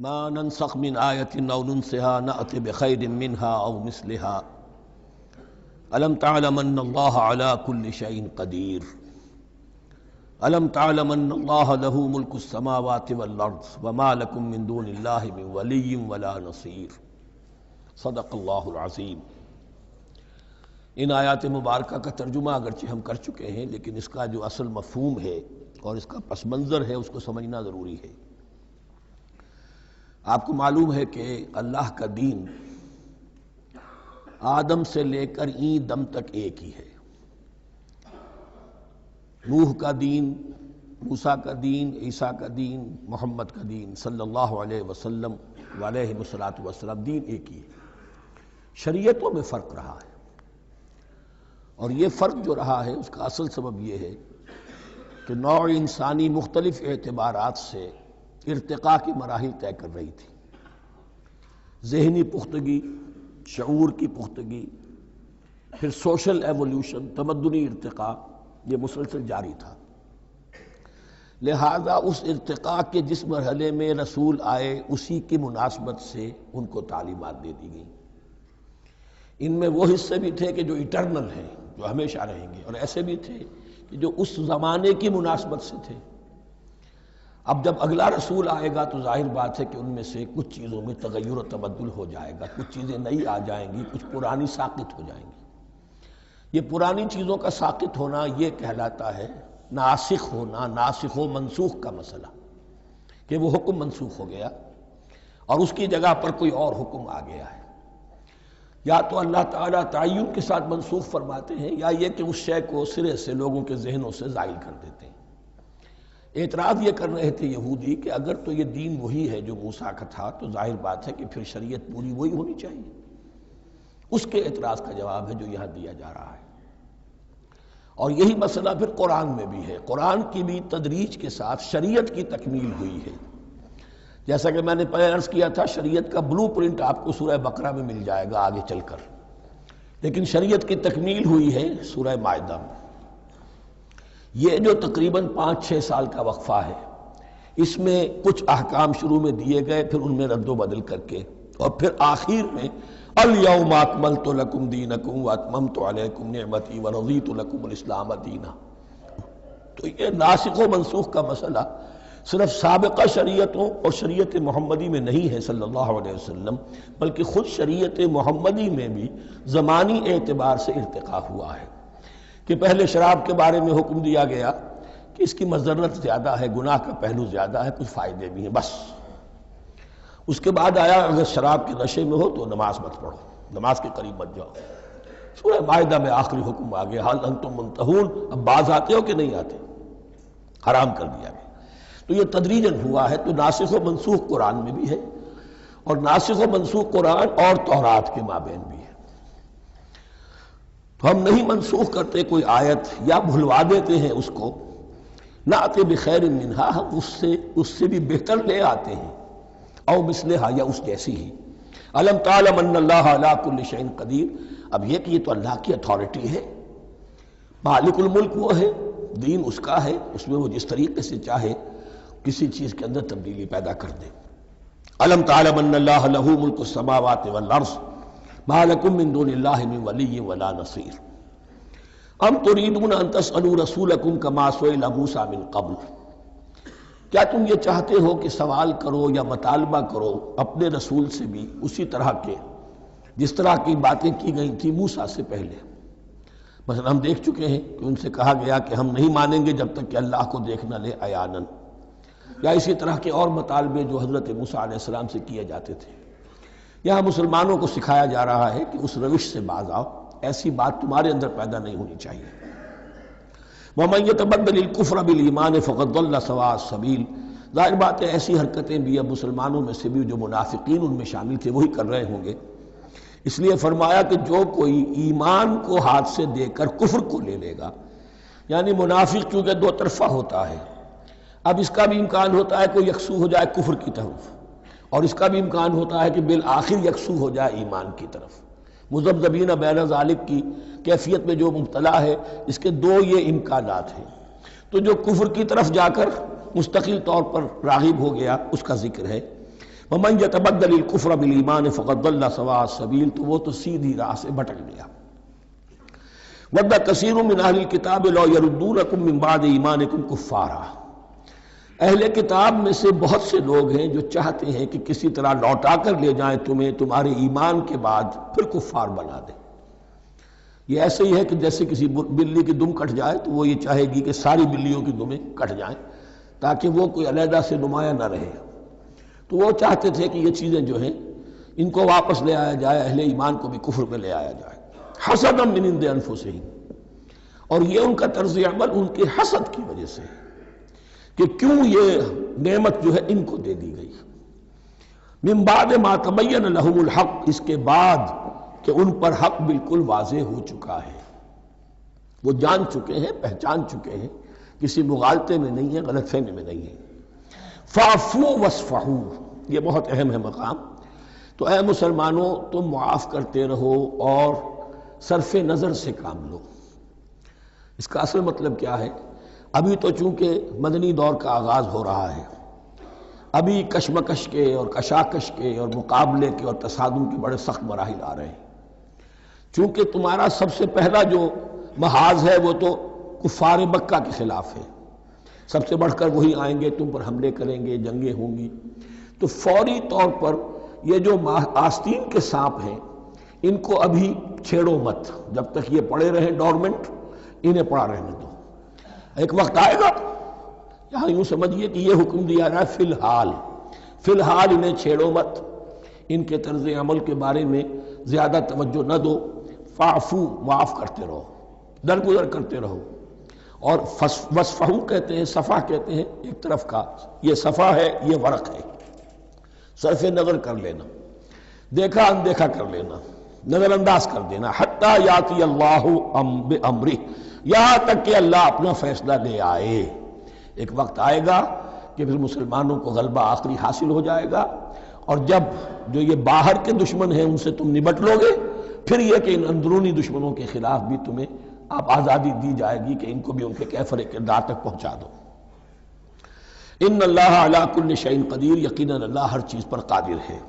ما ننسخ من آية أو ننسها نأت بخير منها أو مثلها ألم تعلم أن الله على كل شيء قدير ألم تعلم أن الله له ملك السماوات والأرض وما لكم من دون الله من ولي ولا نصير صدق اللہ العظیم۔ ان آیات مبارکہ کا ترجمہ اگرچہ ہم کر چکے ہیں، لیکن اس کا جو اصل مفہوم ہے اور اس کا پس منظر ہے اس کو سمجھنا ضروری ہے۔ آپ کو معلوم ہے کہ اللہ کا دین آدم سے لے کر این دم تک ایک ہی ہے۔ نوح کا دین، موسیٰ کا دین، عیسیٰ کا دین، محمد کا دین صلی اللہ علیہ وسلم علیہ السلام، دین ایک ہی ہے۔ شریعتوں میں فرق رہا ہے، اور یہ فرق جو رہا ہے اس کا اصل سبب یہ ہے کہ نوع انسانی مختلف اعتبارات سے ارتقاء کی مراحل طے کر رہی تھی۔ ذہنی پختگی، شعور کی پختگی، پھر سوشل ایولیوشن، تمدنی ارتقاء، یہ مسلسل جاری تھا۔ لہذا اس ارتقاء کے جس مرحلے میں رسول آئے اسی کی مناسبت سے ان کو تعلیمات دے دی گئیں۔ ان میں وہ حصے بھی تھے کہ جو ایٹرنل ہیں، جو ہمیشہ رہیں گے، اور ایسے بھی تھے کہ جو اس زمانے کی مناسبت سے تھے۔ اب جب اگلا رسول آئے گا تو ظاہر بات ہے کہ ان میں سے کچھ چیزوں میں تغیر و تبدل ہو جائے گا، کچھ چیزیں نئی آ جائیں گی، کچھ پرانی ساقط ہو جائیں گی۔ یہ پرانی چیزوں کا ساقط ہونا یہ کہلاتا ہے ناسخ ہونا، ناسخ و منسوخ کا مسئلہ، کہ وہ حکم منسوخ ہو گیا اور اس کی جگہ پر کوئی اور حکم آ گیا ہے۔ یا تو اللہ تعالیٰ تعین کے ساتھ منسوخ فرماتے ہیں، یا یہ کہ اس شے کو سرے سے لوگوں کے ذہنوں سے زائل کر دیتے ہیں۔ اعتراض یہ کر رہے تھے یہودی کہ اگر تو یہ دین وہی ہے جو موسیٰ کا تھا تو ظاہر بات ہے کہ پھر شریعت پوری وہی ہونی چاہیے۔ اس کے اعتراض کا جواب ہے جو یہاں دیا جا رہا ہے، اور یہی مسئلہ پھر قرآن میں بھی ہے۔ قرآن کی بھی تدریج کے ساتھ شریعت کی تکمیل ہوئی ہے۔ جیسا کہ میں نے پہلے عرض کیا تھا، شریعت کا بلو پرنٹ آپ کو سورہ بقرہ میں مل جائے گا آگے چل کر، لیکن شریعت کی تکمیل ہوئی ہے سورہ مائدہ میں۔ یہ جو تقریباً 5-6 سال کا وقفہ ہے، اس میں کچھ احکام شروع میں دیے گئے، پھر ان میں رد و بدل کر کے، اور پھر آخر میں الیوم اکملت لکم دینکم واتممت علیکم نعمتی ورضیت لکم الاسلام دینا۔ تو یہ ناسخ و منسوخ کا مسئلہ صرف سابقہ شریعتوں اور شریعت محمدی میں نہیں ہے صلی اللہ علیہ وسلم، بلکہ خود شریعت محمدی میں بھی زمانی اعتبار سے ارتقاء ہوا ہے کہ پہلے شراب کے بارے میں حکم دیا گیا کہ اس کی مضرت زیادہ ہے، گناہ کا پہلو زیادہ ہے، کچھ فائدے بھی ہیں، بس۔ اس کے بعد آیا اگر شراب کے نشے میں ہو تو نماز مت پڑھو، نماز کے قریب مت جاؤ۔ سورہ مائدہ میں آخری حکم آ گیا، حل انتم منتہون، اب باز آتے ہو کہ نہیں آتے، حرام کر دیا گیا۔ تو یہ تدریجاً ہوا ہے۔ تو ناسخ و منسوخ قرآن میں بھی ہے، اور ناسخ و منسوخ قرآن اور تورات کے مابین بھی ہے۔ تو ہم نہیں منسوخ کرتے کوئی آیت یا بھلوا دیتے ہیں اس کو، نأت بخیر منہا، ہم اس سے بھی بہتر لے آتے ہیں، او مثلہا، یا اس جیسی ہی۔ الم تعلم ان اللہ علی کل شیء قدیر، اب یہ کہ یہ تو اللہ کی اتھارٹی ہے، مالک الملک وہ ہے، دین اس کا ہے، اس میں وہ جس طریقے سے چاہے کسی چیز کے اندر تبدیلی پیدا کر دے۔ الم تعلم ان اللہ لہ ملک السماوات والارض ما لکم من دون اللہ من ولی ولا نصیر ام تریدون ان تسألوا رسولکم کما سئل موسیٰ من قبل، کیا تم یہ چاہتے ہو کہ سوال کرو یا مطالبہ کرو اپنے رسول سے بھی اسی طرح کے جس طرح کی باتیں کی گئی تھی موسیٰ سے پہلے؟ مثلا ہم دیکھ چکے ہیں کہ ان سے کہا گیا کہ ہم نہیں مانیں گے جب تک کہ اللہ کو دیکھ نہ لے عیاناً، یا اسی طرح کے اور مطالبے جو حضرت موسیٰ علیہ السلام سے کیے جاتے تھے۔ یہاں مسلمانوں کو سکھایا جا رہا ہے کہ اس روش سے باز آؤ، ایسی بات تمہارے اندر پیدا نہیں ہونی چاہیے۔ وَمَن يَتَبَدَّلِ الْكُفْرَ بِالْإِيمَانِ فَقَدْ ضَلَّ سَوَاءَ السَّبِيلِ، ظاہر بات ہے ایسی حرکتیں بھی اب مسلمانوں میں سے بھی جو منافقین ان میں شامل تھے وہی کر رہے ہوں گے۔ اس لیے فرمایا کہ جو کوئی ایمان کو ہاتھ سے دے کر کفر کو لے لے گا، یعنی منافق کیونکہ دو طرفہ ہوتا ہے، اب اس کا بھی امکان ہوتا ہے کہ یکسو ہو جائے کفر کی طرف، اور اس کا بھی امکان ہوتا ہے کہ بالآخر یکسو ہو جائے ایمان کی طرف۔ مذبذبین بین ذالک کی کیفیت میں جو مبتلا ہے، اس کے دو یہ امکانات ہیں۔ تو جو کفر کی طرف جا کر مستقل طور پر راغب ہو گیا اس کا ذکر ہے، ومن یتبدل الکفر بالایمان فقد ضل سواء السبیل، تو وہ تو سیدھی راہ سے بھٹک گیا۔ ود کثیر من اہل الکتاب لو یردونکم من بعد ایمانکم کفارا، اہل کتاب میں سے بہت سے لوگ ہیں جو چاہتے ہیں کہ کسی طرح لوٹا کر لے جائیں تمہیں تمہارے ایمان کے بعد، پھر کفار بنا دیں۔ یہ ایسے ہی ہے کہ جیسے کسی بلی کی دم کٹ جائے تو وہ یہ چاہے گی کہ ساری بلیوں کی دمیں کٹ جائیں تاکہ وہ کوئی علیحدہ سے نمایاں نہ رہے۔ تو وہ چاہتے تھے کہ یہ چیزیں جو ہیں ان کو واپس لے آیا جائے، اہل ایمان کو بھی کفر میں لے آیا جائے، حسدا من عند انفسہم، اور یہ ان کا طرز عمل ان کے حسد کی وجہ سے کہ کیوں یہ نعمت جو ہے ان کو دے دی گئی۔ من بعد ما تبین لہم الحق، اس کے بعد کہ ان پر حق بالکل واضح ہو چکا ہے، وہ جان چکے ہیں، پہچان چکے ہیں، کسی مغالطے میں نہیں ہے، غلط فہمی میں نہیں ہے۔ فاعفوا واصفحوا، یہ بہت اہم ہے مقام۔ تو اے مسلمانوں تم معاف کرتے رہو اور صرف نظر سے کام لو۔ اس کا اصل مطلب کیا ہے؟ ابھی تو چونکہ مدنی دور کا آغاز ہو رہا ہے، ابھی کشمکش کے اور کشاکش کے اور مقابلے کے اور تصادم کے بڑے سخت مراحل آ رہے ہیں۔ چونکہ تمہارا سب سے پہلا جو محاذ ہے وہ تو کفار مکہ کے خلاف ہے، سب سے بڑھ کر وہی آئیں گے، تم پر حملے کریں گے، جنگیں ہوں گی، تو فوری طور پر یہ جو آستین کے سانپ ہیں ان کو ابھی چھیڑو مت، جب تک یہ پڑے رہیں ڈورمنٹ، انہیں پڑا رہنے دو۔ ایک وقت آئے گا، یہاں یوں سمجھیے کہ یہ حکم دیا رہا ہے فی الحال انہیں چھیڑو مت، ان کے طرز عمل کے بارے میں زیادہ توجہ نہ دو، فاعفو، معاف کرتے رہو، درگزر کرتے رہو۔ اور وصفحو کہتے ہیں، صفح کہتے ہیں ایک طرف کا، یہ صفح ہے، یہ ورق ہے، صرف نظر کر لینا، دیکھا اندیکھا کر لینا، نظر انداز کر دینا، حتی یاتی اللہ بامرہ، یہاں تک کہ اللہ اپنا فیصلہ لے آئے۔ ایک وقت آئے گا کہ پھر مسلمانوں کو غلبہ آخری حاصل ہو جائے گا، اور جب جو یہ باہر کے دشمن ہیں ان سے تم نبٹ لو گے، پھر یہ کہ ان اندرونی دشمنوں کے خلاف بھی تمہیں اب آزادی دی جائے گی کہ ان کو بھی ان کے کیفر کردار تک پہنچا دو۔ ان اللہ علی کل شیء قدیر، یقیناً اللہ ہر چیز پر قادر ہے۔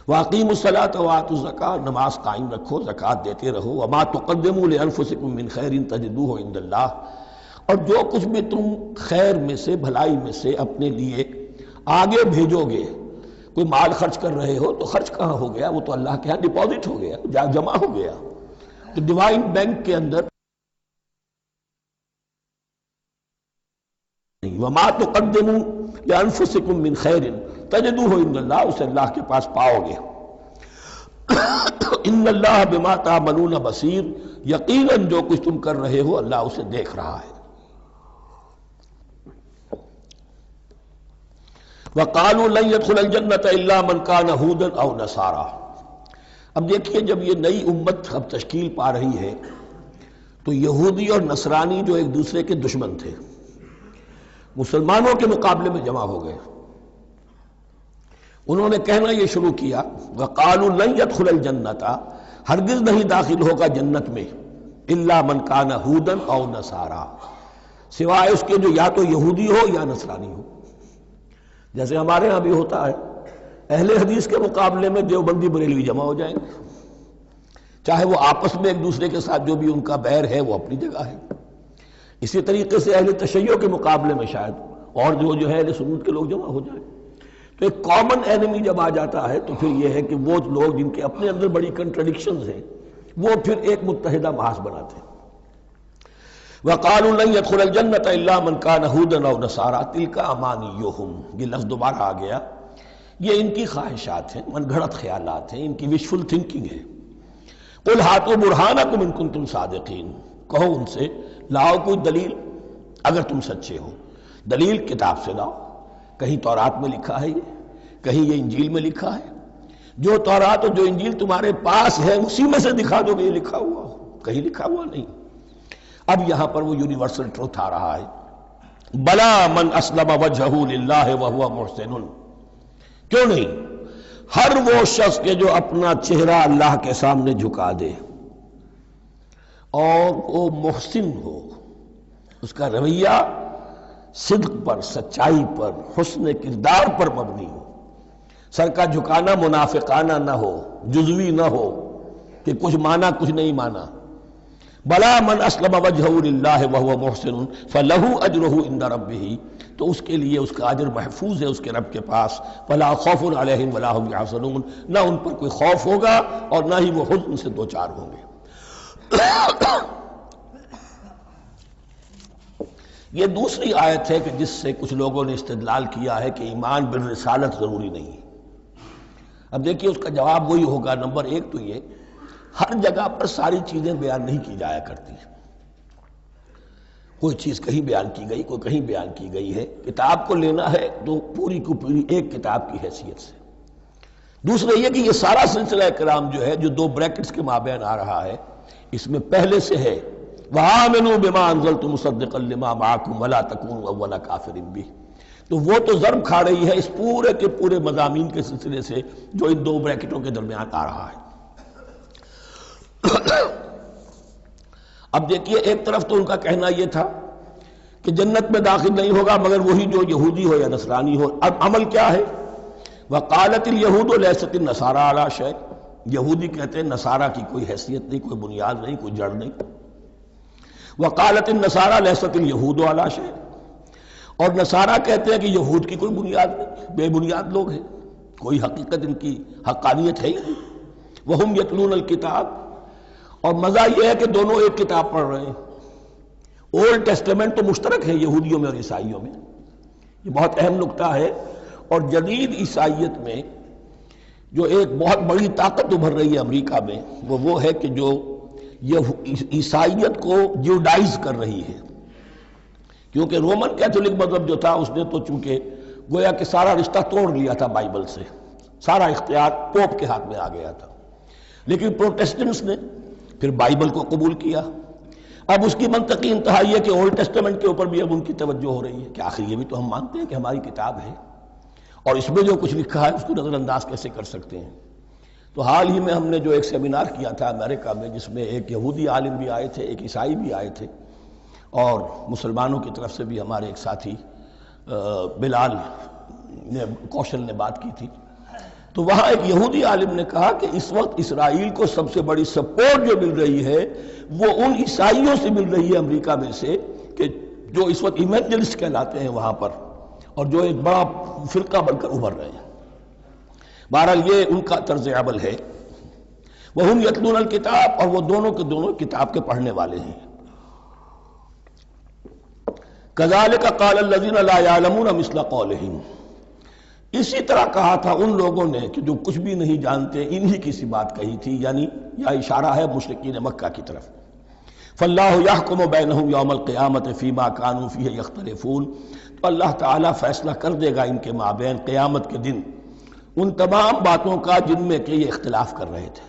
واقیموا الصلاۃ وآتوا الزکاۃ، نماز قائم رکھو، زکوٰۃ دیتے رہو۔ وما تقدموا لانفسکم من خیر تجدوہ عند اللہ، اور جو کچھ بھی تم خیر میں سے، بھلائی میں سے اپنے لیے آگے بھیجو گے، کوئی مال خرچ کر رہے ہو تو خرچ کہاں ہو گیا؟ وہ تو اللہ کے ہاں ڈپازٹ ہو گیا، جمع ہو گیا، تو ڈیوائن بینک کے اندر۔ وما تقدموا لانفسکم من خیر تجدوہ عند اللہ، اسے اللہ کے پاس پاؤ گے۔ ان اللہ بما تعملون بصیر، یقیناً جو کچھ تم کر رہے ہو اللہ اسے دیکھ رہا ہے۔ وقالوا لن يدخل الجنة الا من كان هودا او نصارى، اب دیکھیے جب یہ نئی امت اب تشکیل پا رہی ہے تو یہودی اور نصرانی جو ایک دوسرے کے دشمن تھے مسلمانوں کے مقابلے میں جمع ہو گئے، انہوں نے کہنا یہ شروع کیا وقالوا لن يدخل الجنة، ہرگز نہیں داخل ہوگا جنت میں، الا من كان هودا او نصارى، سوائے اس کے جو یا تو یہودی ہو یا نصرانی ہو۔ جیسے ہمارے ہاں بھی ہوتا ہے، اہل حدیث کے مقابلے میں دیوبندی بریلوی جمع ہو جائیں گے، چاہے وہ آپس میں ایک دوسرے کے ساتھ جو بھی ان کا بیر ہے وہ اپنی جگہ ہے۔ اسی طریقے سے اہل تشیع کے مقابلے میں شاید اور جو ہے اہل سنت کے لوگ جمع ہو جائیں۔ تو ایک کامن اینمی جب آ جاتا ہے تو پھر یہ ہے کہ وہ لوگ جن کے اپنے اندر بڑی کنٹرڈکشنز ہیں وہ پھر ایک متحدہ محاذ بناتے ہیں۔ وقالوا لن يدخل الجنة الا من كان هودا او نصارى تلك امانيهم، یہ لفظ دوبارہ آ گیا، یہ ان کی خواہشات ہیں، من گھڑت خیالات ہیں، ان کی وشفل تھنکنگ ہے۔ قل هاتوا برهانكم ان كنتم صادقين، کہو ان سے لاؤ کوئی دلیل اگر تم سچے ہو، دلیل کتاب سے لاؤ، کہیں تورات میں لکھا ہے یہ، کہیں یہ انجیل میں لکھا ہے، جو تورات اور جو انجیل تمہارے پاس ہے اسی میں سے دکھا دو کہ یہ لکھا ہوا ہو، کہیں لکھا ہوا نہیں۔ اب یہاں پر وہ یونیورسل ٹروتھ آ رہا ہے، بلا من اسلم وجہہ للہ وہو محسن، کیوں نہیں، ہر وہ شخص کے جو اپنا چہرہ اللہ کے سامنے جھکا دے اور وہ محسن ہو، اس کا رویہ صدق پر، سچائی پر، حسن کردار پر مبنی ہو، سر کا جھکانا منافقانہ نہ ہو، جزوی نہ ہو کہ کچھ مانا کچھ نہیں مانا. بلا من اسلم وجہہ للہ وہو محسن فلہ اجرہ عند ربہ، تو اس کے لیے اس کا اجر محفوظ ہے اس کے رب کے پاس. فلا خوف علیہم ولا هم یحزنون، نہ ان پر کوئی خوف ہوگا اور نہ ہی وہ حزن سے دوچار ہوں گے. یہ دوسری آیت ہے کہ جس سے کچھ لوگوں نے استدلال کیا ہے کہ ایمان بالرسالت ضروری نہیں ہے. اب دیکھیے اس کا جواب وہی ہوگا. نمبر ایک تو یہ، ہر جگہ پر ساری چیزیں بیان نہیں کی جایا کرتی. کوئی چیز کہیں بیان کی گئی، کوئی کہیں بیان کی گئی ہے. کتاب کو لینا ہے تو پوری کو پوری ایک کتاب کی حیثیت سے. دوسرا یہ کہ یہ سارا سلسلہ کرام جو ہے، جو دو بریکٹس کے مابین آ رہا ہے، اس میں پہلے سے ہے وَآمِنُوا بِمَا أَنزَلْتُ مُصَدِّقًا لِمَا مَعَكُمْ وَلَا تَكُونُوا أَوَّلَ كَافِرٍ بِهِ. تو وہ تو ضرب کھا رہی ہے اس پورے کے پورے مضامین کے سلسلے سے جو ان دو بریکٹوں کے درمیان آ رہا ہے. اب دیکھیے، ایک طرف تو ان کا کہنا یہ تھا کہ جنت میں داخل نہیں ہوگا مگر وہی جو یہودی ہو یا نصرانی ہو. اب عمل کیا ہے؟ وَقَالَتِ الْيَهُودُ لَيْسَتِ النَّصَارَىٰ عَلَىٰ شَيْءٍ، یہودی کہتے ہیں نصارہ کی کوئی حیثیت نہیں، کوئی بنیاد نہیں، کوئی جڑ نہیں. وقالت النصارى ليست اليهود على شيء، اور نصارہ کہتے ہیں کہ یہود کی کوئی بنیاد نہیں، بے بنیاد لوگ ہیں، کوئی حقیقت ان کی حقانیت ہے ہی نہیں. وهم يتلون الكتاب، اور مزہ یہ ہے کہ دونوں ایک کتاب پڑھ رہے ہیں. اولڈ ٹیسٹمنٹ تو مشترک ہے یہودیوں میں اور عیسائیوں میں، یہ بہت اہم نکتہ ہے. اور جدید عیسائیت میں جو ایک بہت بڑی طاقت ابھر رہی ہے امریکہ میں، وہ ہے کہ جو یہ عیسائیت کو جیوڈائز کر رہی ہے. کیونکہ رومن کیتھولک مذہب جو تھا اس نے تو چونکہ گویا کہ سارا رشتہ توڑ لیا تھا بائبل سے، سارا اختیار پوپ کے ہاتھ میں آ گیا تھا. لیکن پروٹیسٹنٹس نے پھر بائبل کو قبول کیا. اب اس کی منطقی انتہا یہ کہ اولڈ ٹیسٹمنٹ کے اوپر بھی اب ان کی توجہ ہو رہی ہے کہ آخر یہ بھی تو ہم مانتے ہیں کہ ہماری کتاب ہے، اور اس میں جو کچھ لکھا ہے اس کو نظر انداز کیسے کر سکتے ہیں. تو حال ہی میں ہم نے جو ایک سیمینار کیا تھا امریکہ میں، جس میں ایک یہودی عالم بھی آئے تھے، ایک عیسائی بھی آئے تھے، اور مسلمانوں کی طرف سے بھی ہمارے ایک ساتھی بلال کوشل نے بات کی تھی. تو وہاں ایک یہودی عالم نے کہا کہ اس وقت اسرائیل کو سب سے بڑی سپورٹ جو مل رہی ہے وہ ان عیسائیوں سے مل رہی ہے امریکہ میں سے، کہ جو اس وقت ایونجلسٹ کہلاتے ہیں وہاں پر، اور جو ایک بڑا فرقہ بن کر ابھر رہے ہیں. بہرحال یہ ان کا طرز عمل ہے. وَهُمْ يَتْلُونَ الْكِتَابَ، اور وہ دونوں کے دونوں کتاب کے پڑھنے والے ہیں. كَذَلِكَ قَالَ الَّذِينَ لَا يَعْلَمُونَ مِثْلَ قَوْلِهِمْ، اسی طرح کہا تھا ان لوگوں نے کہ جو کچھ بھی نہیں جانتے انہی کی سی بات کہی تھی، یعنی یہ اشارہ ہے مشرکین مکہ کی طرف. فَاللَّهُ يَحْكُمُ بَيْنَهُمْ يَوْمَ الْقِيَامَةِ فِيمَا كَانُوا فِيهِ يَخْتَلِفُونَ، تو اللہ تعالیٰ فیصلہ کر دے گا ان کے مابین قیامت کے دن ان تمام باتوں کا جن میں کہ یہ اختلاف کر رہے تھے.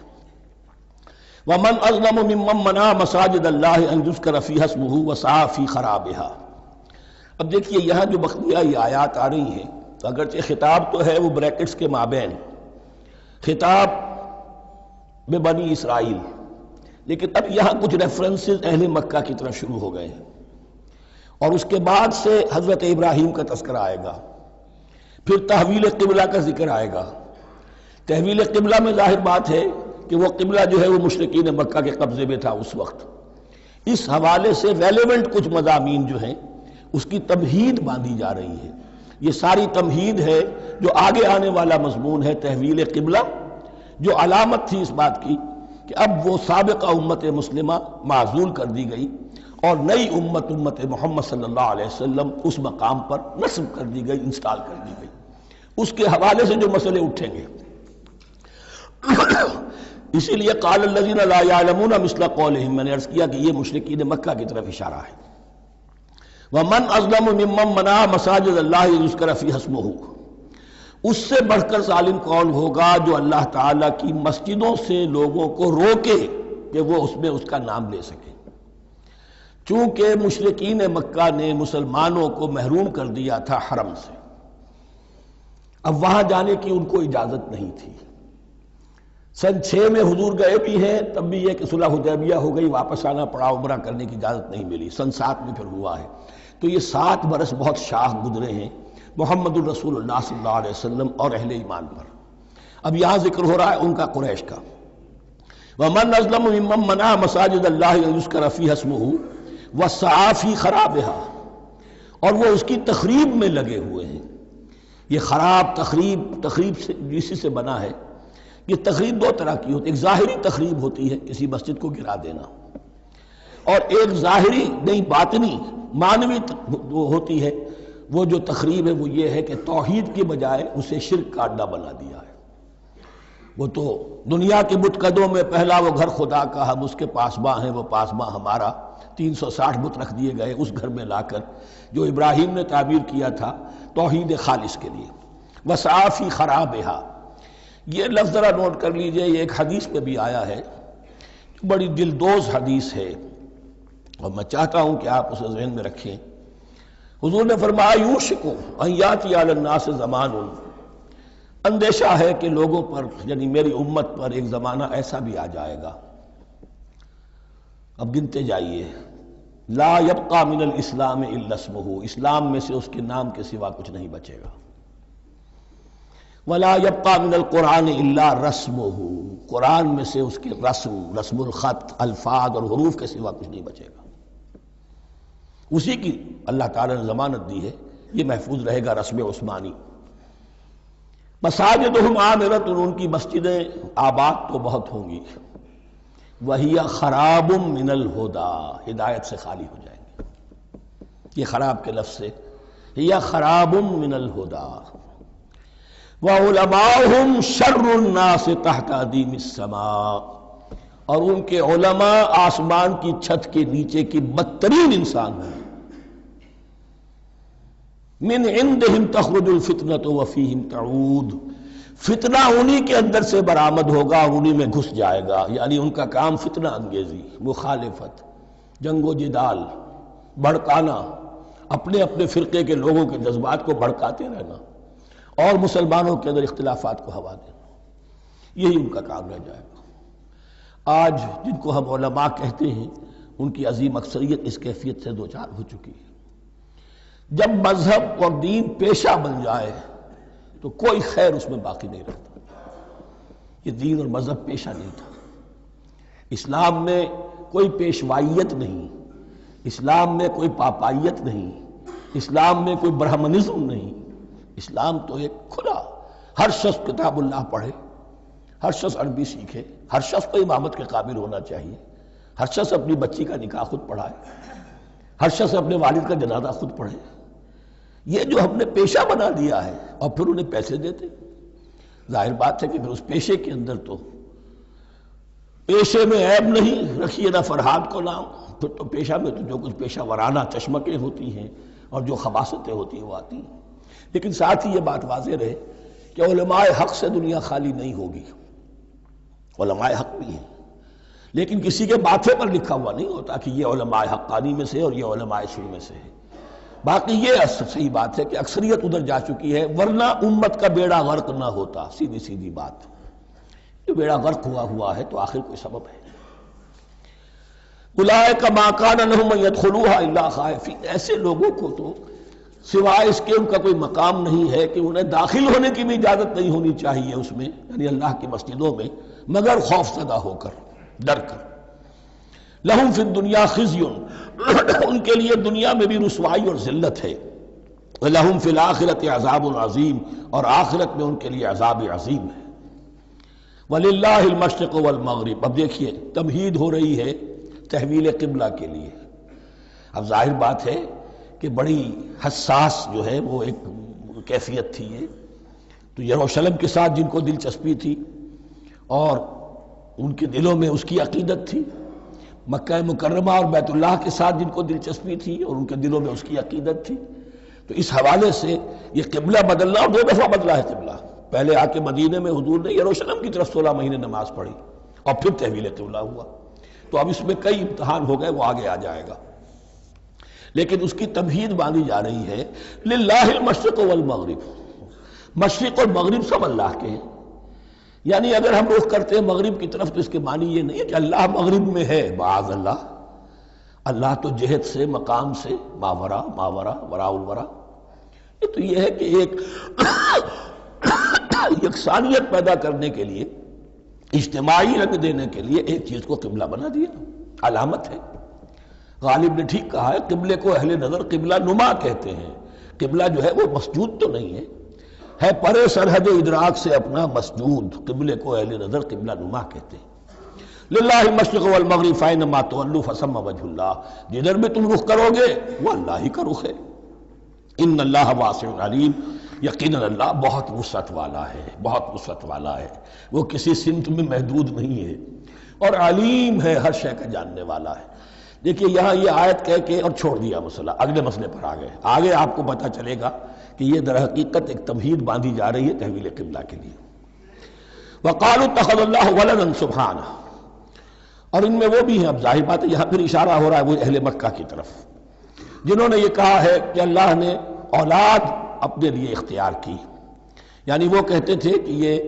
وَمَنْ أَظْلَمُ مِمَّنْ مَنَعَ مَسَاجِدَ اللَّهِ أَنْ يُذْكَرَ فِيهَا اسْمُهُ وَسَعَىٰ فِي خَرَابِهَا. اب دیکھیے یہاں جو بقیہ یہ آیات آ رہی ہیں، تو اگرچہ خطاب تو ہے وہ بریکٹس کے مابین، خطاب بنی اسرائیل، لیکن اب یہاں کچھ ریفرنسز اہل مکہ کی طرف شروع ہو گئے ہیں، اور اس کے بعد سے حضرت ابراہیم کا تذکرہ آئے گا، پھر تحویل قبلہ کا ذکر آئے گا. تحویل قبلہ میں ظاہر بات ہے کہ وہ قبلہ جو ہے وہ مشرکین مکہ کے قبضے میں تھا اس وقت. اس حوالے سے ریلیونٹ کچھ مضامین جو ہیں اس کی تمہید باندھی جا رہی ہے. یہ ساری تمہید ہے جو آگے آنے والا مضمون ہے تحویل قبلہ، جو علامت تھی اس بات کی کہ اب وہ سابقہ امت مسلمہ معزول کر دی گئی اور نئی امت محمد صلی اللہ علیہ وسلم اس مقام پر نصب کر دی گئی، انسٹال کر دی گئی. اس کے حوالے سے جو مسئلے اٹھیں گے اسی لیے قال الذین لا یعلمون مثل قولہم، میں نے عرض کیا کہ یہ مشرکین مکہ کی طرف اشارہ ہے. ومن اظلم ممن منع مساجد اللہ یذکر فیہا اسمہ، اس سے بڑھ کر ظالم کون ہوگا جو اللہ تعالیٰ کی مسجدوں سے لوگوں کو روکے کہ وہ اس میں اس کا نام لے سکے. چونکہ مشرکین مکہ نے مسلمانوں کو محروم کر دیا تھا حرم سے، اب وہاں جانے کی ان کو اجازت نہیں تھی. سن 6 میں حضور گئے بھی ہیں، تب بھی یہ کہ صلح حدیبیہ ہو گئی، واپس آنا پڑا، عمرہ کرنے کی اجازت نہیں ملی. سن 7 میں پھر ہوا ہے. تو یہ 7 برس بہت شاہ گزرے ہیں محمد الرسول اللہ صلی اللہ علیہ وسلم اور اہل ایمان پر. اب یہاں ذکر ہو رہا ہے ان کا، قریش کا۔ وَمَنْ أَظْلَمُ مِمَّنْ مَنَعَ مَسَاجِدَ اللَّهِ أَنْ يُذْكَرَ فِيهَا اسْمُهُ وَسَعَىٰ فِي خَرَابِهَا، اور وہ اس کی تخریب میں لگے ہوئے ہیں۔ یہ خراب تخریب سے اسی سے بنا ہے۔ یہ تخریب دو طرح کی ہوتی ہے، ایک ظاہری تخریب ہوتی ہے کسی مسجد کو گرا دینا، اور ایک ظاہری نہیں باطنی معنوی ہوتی ہے۔ وہ جو تخریب ہے وہ یہ ہے کہ توحید کی بجائے اسے شرک کا اڈا بنا دیا ہے۔ وہ تو دنیا کے بتکدوں میں پہلا وہ گھر خدا کا، ہم اس کے پاسباں ہیں، وہ پاسباں ہمارا، 360 بت رکھ دیے گئے اس گھر میں لا کر، جو ابراہیم نے تعبیر کیا تھا توحید خالص کے لیے۔ وَسَعَىٰ فِي خَرَابِهَا، یہ لفظ ذرا نوٹ کر لیجئے، یہ ایک حدیث میں بھی آیا ہے، بڑی دلدوز حدیث ہے، اور میں چاہتا ہوں کہ آپ اسے ذہن میں رکھیں۔ حضور نے فرمایا یوشک ان یاتی علی الناس زمان، اندیشہ ہے کہ لوگوں پر یعنی میری امت پر ایک زمانہ ایسا بھی آ جائے گا، اب گنتے جائیے، لا یبقى من الاسلام الا اسمہ، اسلام میں سے اس کے نام کے سوا کچھ نہیں بچے گا، ولا یبقى من القرآن الا رسمہ، قرآن میں سے اس کے رسم الخط، الفاظ اور حروف کے سوا کچھ نہیں بچے گا۔ اسی کی اللہ تعالیٰ نے ضمانت دی ہے، یہ محفوظ رہے گا رسم عثمانی۔ مساجدہم عامرۃ، ان کی مسجدیں آباد تو بہت ہوں گی، وہی خراب من الہدی، ہدایت سے خالی ہو جائیں گے۔ یہ خراب کے لفظ سے، ہی خراب من الہدی، وعلماؤہم شر الناس تحت ادیم السماء، اور ان کے علماء آسمان کی چھت کے نیچے کی بدترین انسان ہیں۔ من عندہم تخرج الفتنۃ وفیہم تعود، فتنہ انہی کے اندر سے برآمد ہوگا اور انہی میں گھس جائے گا، یعنی ان کا کام فتنہ انگیزی، مخالفت، جنگ و جدال، بھڑکانا، اپنے اپنے فرقے کے لوگوں کے جذبات کو بھڑکاتے رہنا اور مسلمانوں کے اندر اختلافات کو ہوا دینا، یہی ان کا کام رہ جائے گا۔ آج جن کو ہم علماء کہتے ہیں ان کی عظیم اکثریت اس کیفیت سے دوچار ہو چکی ہے۔ جب مذہب اور دین پیشہ بن جائے تو کوئی خیر اس میں باقی نہیں رہتا۔ یہ دین اور مذہب پیشہ نہیں تھا، اسلام میں کوئی پیشوائیت نہیں، اسلام میں کوئی پاپائیت نہیں، اسلام میں کوئی برہمنزم نہیں، اسلام تو ایک کھلا، ہر شخص کتاب اللہ پڑھے، ہر شخص عربی سیکھے، ہر شخص کو امامت کے قابل ہونا چاہیے، ہر شخص اپنی بچی کا نکاح خود پڑھائے، ہر شخص اپنے والد کا جنازہ خود پڑھے۔ یہ جو ہم نے پیشہ بنا دیا ہے اور پھر انہیں پیسے دیتے، ظاہر بات ہے کہ پھر اس پیشے کے اندر تو پیشے میں عیب نہیں، رکھیے نہ فرہاد کو نام، پھر تو پیشہ میں تو جو کچھ پیشہ ورانہ چشمکیں ہوتی ہیں اور جو خباثتیں ہوتی ہیں وہ آتی ہیں۔ لیکن ساتھ ہی یہ بات واضح رہے کہ علماء حق سے دنیا خالی نہیں ہوگی، علماء حق بھی ہیں، لیکن کسی کے ماتھے پر لکھا ہوا نہیں ہوتا کہ یہ علماء حقانی میں سے اور یہ علماء سو میں سے ہے۔ باقی یہ صحیح بات ہے کہ اکثریت ادھر جا چکی ہے، ورنہ امت کا بیڑا غرق نہ ہوتا، سیدھی بات۔ یہ بیڑا غرق ہوا ہے تو آخر کوئی سبب ہے۔ اولئک ما کان لہم ان یدخلوها الا خائفین، ایسے لوگوں کو تو سوائے اس کے ان کا کوئی مقام نہیں ہے کہ انہیں داخل ہونے کی بھی اجازت نہیں ہونی چاہیے اس میں، یعنی اللہ کی مسجدوں میں، مگر خوف زدہ ہو کر، ڈر کر۔ لہم فی الدنیا خزی، ان کے لیے دنیا میں بھی رسوائی اور ذلت ہے، لہم فی الآخرۃ عذاب عظیم، اور آخرت میں ان کے لیے عذاب عظیم ہے۔ وللہ المشرق والمغرب، اب دیکھیے تمہید ہو رہی ہے تحویل قبلہ کے لیے۔ اب ظاہر بات ہے کہ بڑی حساس جو ہے وہ ایک کیفیت تھی یہ تو یروشلم کے ساتھ جن کو دلچسپی تھی اور ان کے دلوں میں اس کی عقیدت تھی، مکہ مکرمہ اور بیت اللہ کے ساتھ جن کو دلچسپی تھی اور ان کے دلوں میں اس کی عقیدت تھی، تو اس حوالے سے یہ قبلہ بدلنا، اور 2 دفعہ بدلا ہے قبلہ۔ پہلے آ کے مدینے میں حضور نے یروشلم کی طرف 16 مہینے نماز پڑھی اور پھر تحویل قبلہ ہوا، تو اب اس میں کئی امتحان ہو گئے، وہ آگے آ جائے گا، لیکن اس کی تمہید باندھی جا رہی ہے۔ للہ المشرق والمغرب، مشرق اور مغرب سب اللہ کے ہیں، یعنی اگر ہم رخ کرتے ہیں مغرب کی طرف تو اس کے معنی یہ نہیں ہے کہ اللہ مغرب میں ہے، معاذ اللہ، اللہ تو جہت سے، مقام سے ماورا وراء الورا۔ یہ تو یہ ہے کہ ایک یکسانیت پیدا کرنے کے لیے، اجتماعی رنگ دینے کے لیے ایک چیز کو قبلہ بنا دیا، علامت ہے۔ غالب نے ٹھیک کہا ہے، قبلے کو اہل نظر قبلہ نما کہتے ہیں۔ قبلہ جو ہے وہ مسجود تو نہیں ہے پرے سرحد ادراک سے اپنا مسجود، قبلے کو اہل نظر قبلہ نما کہتے ہیں۔ للہ المشرق والمغرب فینما تولوا فثم وجہ اللہ، جدھر بھی تم رخ کرو گے وہ اللہ ہی کا رخ ہے۔ ان اللہ واسع علیم، یقیناً اللہ بہت وسعت والا ہے، بہت وسعت والا ہے، وہ کسی سمت میں محدود نہیں ہے، اور علیم ہے، ہر شے کا جاننے والا ہے۔ دیکھیے یہاں یہ آیت کہہ کے اور چھوڑ دیا مسئلہ، اگلے مسئلے پر آ گئے۔ آگے آپ کو پتہ چلے گا کہ یہ در حقیقت ایک تمہید باندھی جا رہی ہے تحویل قبلہ کے لیے۔ وقالوا اتخذ اللہ ولدا سبحانہ، اور ان میں وہ بھی ہیں، اب ظاہر بات ہے یہاں پھر اشارہ ہو رہا ہے وہ اہل مکہ کی طرف، جنہوں نے یہ کہا ہے کہ اللہ نے اولاد اپنے لیے اختیار کی، یعنی وہ کہتے تھے کہ یہ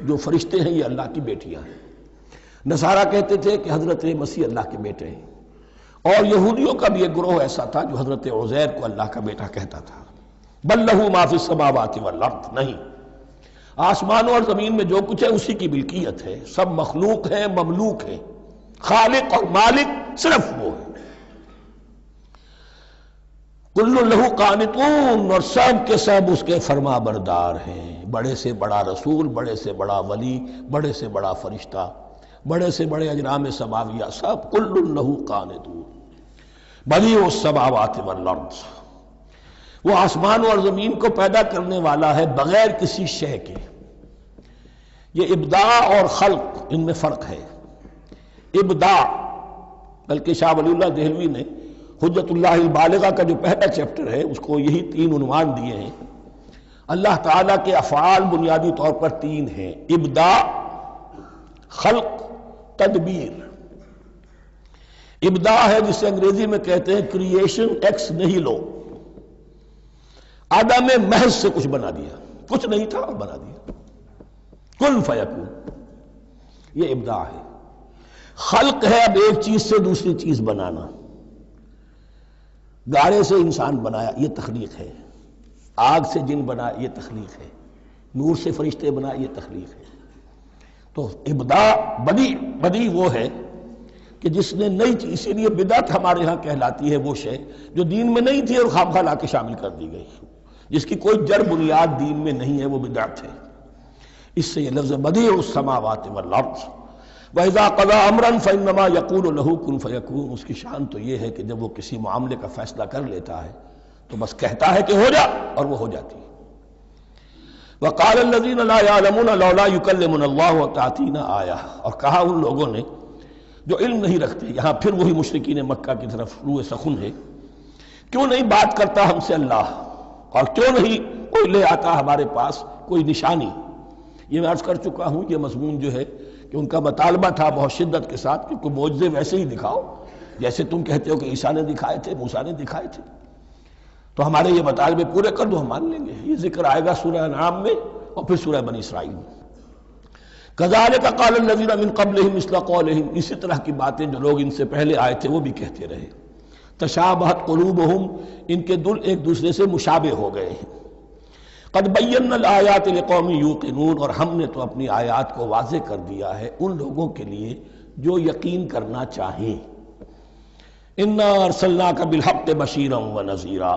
جو فرشتے ہیں یہ اللہ کی بیٹیاں ہیں، نصارہ کہتے تھے کہ حضرت مسیح اللہ کے بیٹے ہیں، اور یہودیوں کا بھی ایک گروہ ایسا تھا جو حضرت عزیر کو اللہ کا بیٹا کہتا تھا۔ بل لہ ما فی السماوات والارض، نہیں، آسمانوں اور زمین میں جو کچھ ہے اسی کی ملکیت ہے، سب مخلوق ہیں، مملوک ہیں، خالق اور مالک صرف وہ ہے۔ کل لہ قانتون، اور سب کے سب اس کے فرما بردار ہیں، بڑے سے بڑا رسول، بڑے سے بڑا ولی، بڑے سے بڑا فرشتہ، بڑے سے بڑے اجرام سماویہ، سب کل لہ قانتون۔ بدیع السماوات والارض، وہ آسمان اور زمین کو پیدا کرنے والا ہے بغیر کسی شے کے۔ یہ ابداع اور خلق، ان میں فرق ہے۔ ابداع، بلکہ شاہ ولی اللہ دہلوی نے حجت اللہ البالغہ کا جو پہلا چیپٹر ہے اس کو یہی 3 عنوان دیے ہیں۔ اللہ تعالیٰ کے افعال بنیادی طور پر 3 ہیں، ابداع، خلق، تدبیر۔ ابداع ہے جسے انگریزی میں کہتے ہیں کریشن ایکس نہیلو، عدم محض سے کچھ بنا دیا، کچھ نہیں تھا اور بنا دیا، کن فیکون، یہ ابداع ہے۔ خلق ہے اب ایک چیز سے دوسری چیز بنانا، گارے سے انسان بنایا، یہ تخلیق ہے، آگ سے جن بنا، یہ تخلیق ہے، نور سے فرشتے بنا، یہ تخلیق ہے۔ تو ابداع، بدیع وہ ہے کہ جس نے نئی چیز، اسی لیے بدعت ہمارے ہاں کہلاتی ہے وہ شے جو دین میں نہیں تھی اور خواہ لا کے شامل کر دی گئی، جس کی کوئی جڑ بنیاد دین میں نہیں ہے، وہ بدعت ہے۔ اس سے یہ لفظ بدیع السماوات والارض، وَإِذَا قَضَىٰ أَمْرًا فَإِنَّمَا يَقُولُ لَهُ كُن فَيَكُونُ، اس کی شان تو یہ ہے کہ جب وہ کسی معاملے کا فیصلہ کر لیتا ہے تو بس کہتا ہے کہ ہو جا، اور وہ ہو جاتی ہے۔ وَقَالَ الَّذِينَ لَا يَعْلَمُونَ لَوْلَا يُكَلِّمُنَا اللَّهُ وَتَأْتِينَا آیَةٌ، اور کہا ان لوگوں نے جو علم نہیں رکھتے، یہاں پھر وہی مشرکین مکہ کی طرف روح سخن ہے، کیوں نہیں بات کرتا ہم سے اللہ، اور کیوں نہیں کوئی لے آتا ہمارے پاس کوئی نشانی۔ یہ میں عرض کر چکا ہوں، یہ مضمون جو ہے کہ ان کا مطالبہ تھا بہت شدت کے ساتھ کہ کوئی معجزے ویسے ہی دکھاؤ جیسے تم کہتے ہو کہ عیسیٰ نے دکھائے تھے، موسیٰ نے دکھائے تھے، تو ہمارے یہ مطالبے پورے کر دو، ہم مان لیں گے۔ یہ ذکر آئے گا سورہ انعام میں اور پھر سورہ بنی اسرائیل میں۔ كَذَلِكَ قَالَ الَّذِينَ مِن قَبْلِهِمْ مِثْلَ قَوْلِهِمْ، اسی طرح کی باتیں جو لوگ ان سے پہلے آئے تھے وہ بھی کہتے رہے۔ تشابہت قلوبہم، ان کے دل ایک دوسرے سے مشابہ ہو گئے ہیں۔ قد بینا الآیات لقوم یوقنون، اور ہم نے تو اپنی آیات کو واضح کر دیا ہے ان لوگوں کے لیے جو یقین کرنا چاہیں۔ انا ارسلناک بالحق بشیرا ونذیرا،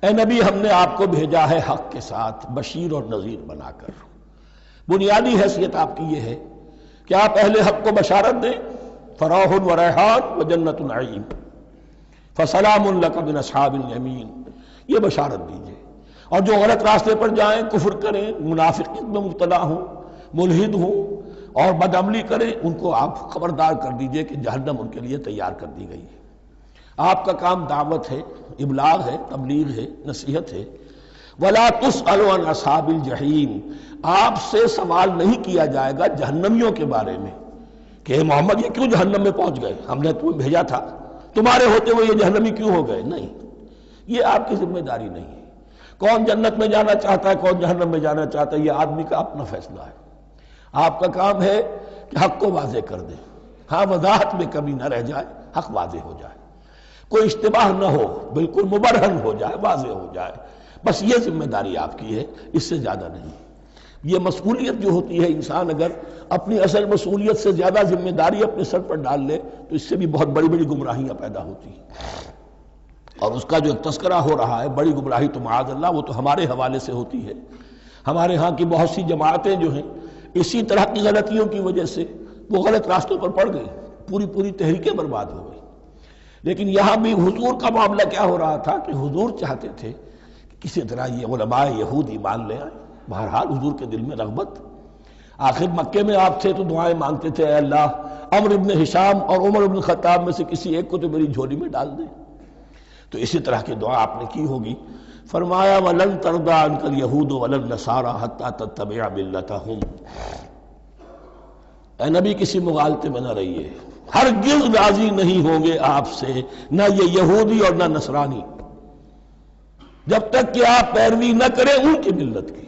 اے نبی ہم نے آپ کو بھیجا ہے حق کے ساتھ بشیر اور نذیر بنا کر۔ بنیادی حیثیت آپ کی یہ ہے کہ آپ اہل حق کو بشارت دیں، فراح و ریحان و جنت نعیم، فسلام لک من اصحاب الیمین، یہ بشارت دیجئے۔ اور جو غلط راستے پر جائیں، کفر کریں، منافقت میں مبتلا ہوں، ملحد ہوں اور بدعملی کریں، ان کو آپ خبردار کر دیجئے کہ جہنم ان کے لیے تیار کر دی گئی ہے۔ آپ کا کام دعوت ہے، ابلاغ ہے، تبلیغ ہے، نصیحت ہے۔ وَلَا تُسْأَلُ عَنْ أَصْحَابِ الْجَحِيمِ، آپ سے سوال نہیں کیا جائے گا جہنمیوں کے بارے میں کہ اے محمد یہ کیوں جہنم میں پہنچ گئے، ہم نے تمہیں بھیجا تھا، تمہارے ہوتے ہوئے یہ جہنمی کیوں ہو گئے؟ نہیں، یہ آپ کی ذمہ داری نہیں ہے۔ کون جنت میں جانا چاہتا ہے، کون جہنم میں جانا چاہتا ہے، یہ آدمی کا اپنا فیصلہ ہے۔ آپ کا کام ہے کہ حق کو واضح کر دیں، ہاں وضاحت میں کمی نہ رہ جائے، حق واضح ہو جائے، کوئی اشتباہ نہ ہو، بالکل مبرہن ہو جائے، واضح ہو جائے، بس یہ ذمہ داری آپ کی ہے، اس سے زیادہ نہیں۔ یہ مسئولیت جو ہوتی ہے، انسان اگر اپنی اصل مسئولیت سے زیادہ ذمہ داری اپنے سر پر ڈال لے تو اس سے بھی بہت بڑی بڑی گمراہیاں پیدا ہوتی ہیں، اور اس کا جو ایک تذکرہ ہو رہا ہے بڑی گمراہی تو معاذ اللہ وہ تو ہمارے حوالے سے ہوتی ہے۔ ہمارے ہاں کی بہت سی جماعتیں جو ہیں اسی طرح کی غلطیوں کی وجہ سے وہ غلط راستوں پر پڑ گئی، پوری تحریکیں برباد ہو گئی۔ لیکن یہاں بھی حضور کا معاملہ کیا ہو رہا تھا کہ حضور چاہتے تھے کہ کسی طرح یہ علماء یہود ایمان لے آئیں۔ بہرحال حضور کے دل میں رغبت، آخر مکے میں آپ تھے تو دعائیں مانگتے تھے، اے اللہ عمرو ابن ہشام اور عمر ابن خطاب میں سے کسی ایک کو تو میری جھولی میں ڈال دیں۔ تو اسی طرح کی دعا آپ نے کی ہوگی۔ فرمایا وَلَن تَرْضَىٰ عَنْكَ الْيَهُودُ وَلَا النَّصَارَىٰ حَتَّىٰ تَتَّبِعَ مِلَّتَهُمْ۔ اے نبی کسی مغالطے میں نہ رہیے، ہرگز راضی نہیں ہوں گے آپ سے نہ یہ یہودی اور نہ نصرانی جب تک کہ آپ پیروی نہ کریں ان کی ملت کی۔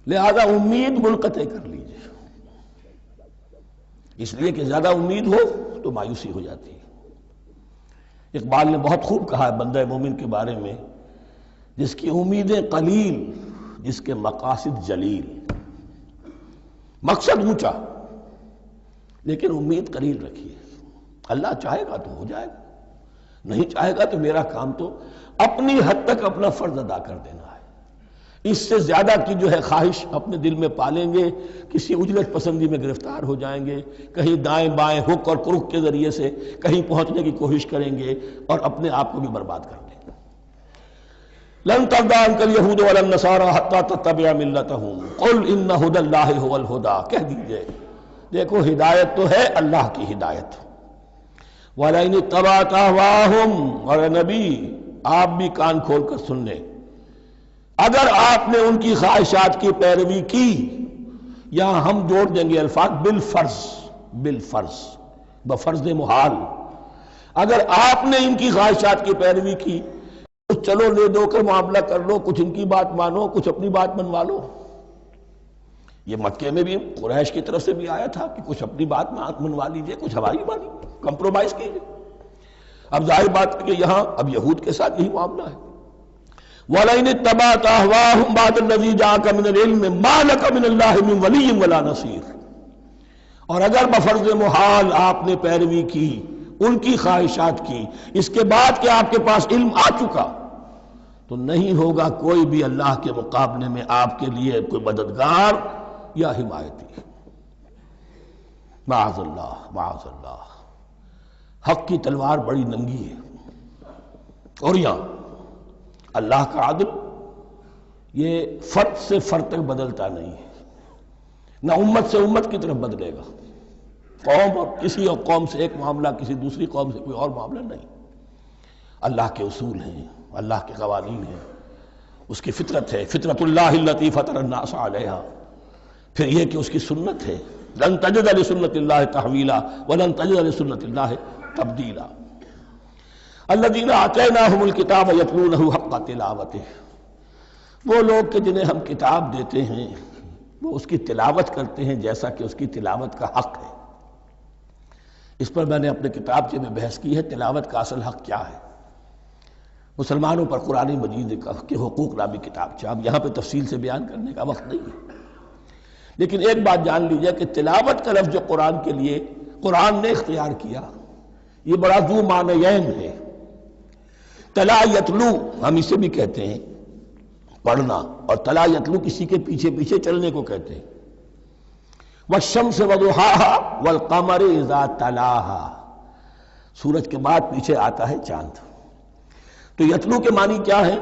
لہذا امید منقطع کر لیجیے، اس لیے کہ زیادہ امید ہو تو مایوسی ہو جاتی ہے۔ اقبال نے بہت خوب کہا ہے بندہ مومن کے بارے میں، جس کی امیدیں قلیل جس کے مقاصد جلیل۔ مقصد اونچا لیکن امید قلیل رکھیے، اللہ چاہے گا تو ہو جائے گا، نہیں چاہے گا تو میرا کام تو اپنی حد تک اپنا فرض ادا کر دینا ہے۔ اس سے زیادہ کی جو ہے خواہش اپنے دل میں پالیں گے، کسی اجلت پسندی میں گرفتار ہو جائیں گے، کہیں دائیں بائیں ہک اور کرک کے ذریعے سے کہیں پہنچنے کی کوشش کریں گے اور اپنے آپ کو بھی برباد کر لیں گے۔ لن ترضى عنك اليهود ولا النصارى حتى تتبع ملتهم قل ان هدى الله هو الهدى، کہہ دیجئے دیکھو ہدایت تو ہے اللہ کی ہدایت۔ وَلَئِنِ اتَّبَعْتَ أَهْوَاءَهُمْ، اور نبی آپ بھی کان کھول کر سن لیں، اگر آپ نے ان کی خواہشات کی پیروی کی، یہاں ہم جوڑ دیں گے الفاظ بالفرض بفرض محال، اگر آپ نے ان کی خواہشات کی پیروی کی کچھ چلو لے دو کر معاملہ کر لو، کچھ ان کی بات مانو، کچھ اپنی بات منوا لو۔ یہ مکے میں بھی قریش کی طرف سے بھی آیا تھا کہ کچھ اپنی بات منوا لیجئے، کچھ ہماری مانی، کمپرومائز کیجئے۔ اب ظاہر بات ہے کہ یہاں اب یہود کے ساتھ یہی معاملہ ہے۔ وَلَئِنِ اتَّبَعْتَ أَهْوَاءَهُمْ بَعْدَ الَّذِي جَاءَكَ مِنَ الْعِلْمِ مَا لَكَ مِنَ اللَّهِ مِنْ وَلِيٍّ وَلَا نَصِيرٍ، اور اگر بفرض محال آپ نے پیروی کی ان کی خواہشات کی، اس کے بعد کہ آپ کے پاس علم آ چکا تو نہیں ہوگا کوئی بھی اللہ کے مقابلے میں آپ کے لیے کوئی مددگار یا حمایتی۔ معاذ اللہ معاذ اللہ، حق کی تلوار بڑی ننگی ہے، اور یہاں اللہ کا عدل یہ فرد سے فرد تک بدلتا نہیں ہے، نہ امت سے امت کی طرف بدلے گا، قوم اور کسی اور قوم سے ایک معاملہ کسی دوسری قوم سے کوئی اور معاملہ نہیں۔ اللہ کے اصول ہیں، اللہ کے قوانین ہیں، اس کی فطرت ہے، فطرت اللہ التی فطر الناس علیہا، پھر یہ کہ اس کی سنت ہے، لن تجد لسنت اللہ تحویلا ولن تجد لسنت اللہ تبدیلا۔ الذین آتیناہم الکتاب یتلونہ حق تلاوتہ، وہ لوگ کہ جنہیں ہم کتاب دیتے ہیں وہ اس کی تلاوت کرتے ہیں جیسا کہ اس کی تلاوت کا حق ہے۔ اس پر میں نے اپنے کتابچے میں بحث کی ہے، تلاوت کا اصل حق کیا ہے۔ مسلمانوں پر قرآن مجید کے حقوق نامی کتابچہ، اب یہاں پہ تفصیل سے بیان کرنے کا وقت نہیں ہے، لیکن ایک بات جان لیجئے کہ تلاوت کا لفظ جو قرآن کے لیے قرآن نے اختیار کیا یہ بڑا ذو معنیین ہے۔ تلا یتلو ہم اسے بھی کہتے ہیں پڑھنا، اور تلا یتلو کسی کے پیچھے پیچھے چلنے کو کہتے ہیں۔ والشمس وضحاها والقمر اذا تلاها، سورج کے بعد پیچھے آتا ہے چاند۔ تو یتلو کے معنی کیا ہے؟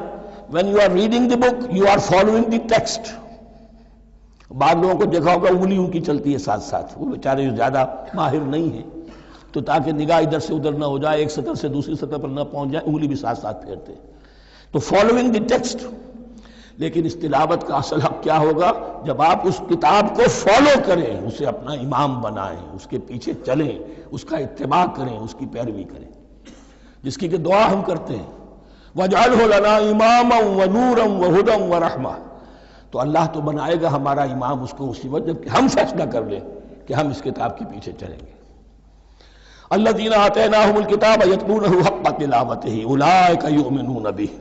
when you are reading the book you are following the text۔ بعض لوگوں کو دیکھا ہوگا انگلی ان کی چلتی ہے ساتھ ساتھ، وہ بیچارے زیادہ ماہر نہیں ہیں تو تاکہ نگاہ ادھر سے ادھر نہ ہو جائے، ایک سطر سے دوسری سطر پر نہ پہنچ جائے، انگلی بھی ساتھ ساتھ پھیرتے ہیں، تو فالوئنگ دی ٹیکسٹ۔ لیکن اس تلاوت کا اصل حق کیا ہوگا؟ جب آپ اس کتاب کو فالو کریں، اسے اپنا امام بنائیں، اس کے پیچھے چلیں، اس کا اتباع کریں، اس کی پیروی کریں، جس کی کہ دعا ہم کرتے ہیں وَاجْعَلْهُ لَنَا إِمَامًا وَنُورًا وَهُدًى وَرَحْمَةً، تو اللہ تو بنائے گا ہمارا امام اس کو اسی وقت جب کہ ہم فیصلہ کر لیں کہ ہم اس کتاب کے پیچھے چلیں گے۔ الذین آتیناہم الکتاب یتلونہ حق تلاوتہ اولئک یؤمنون بہ،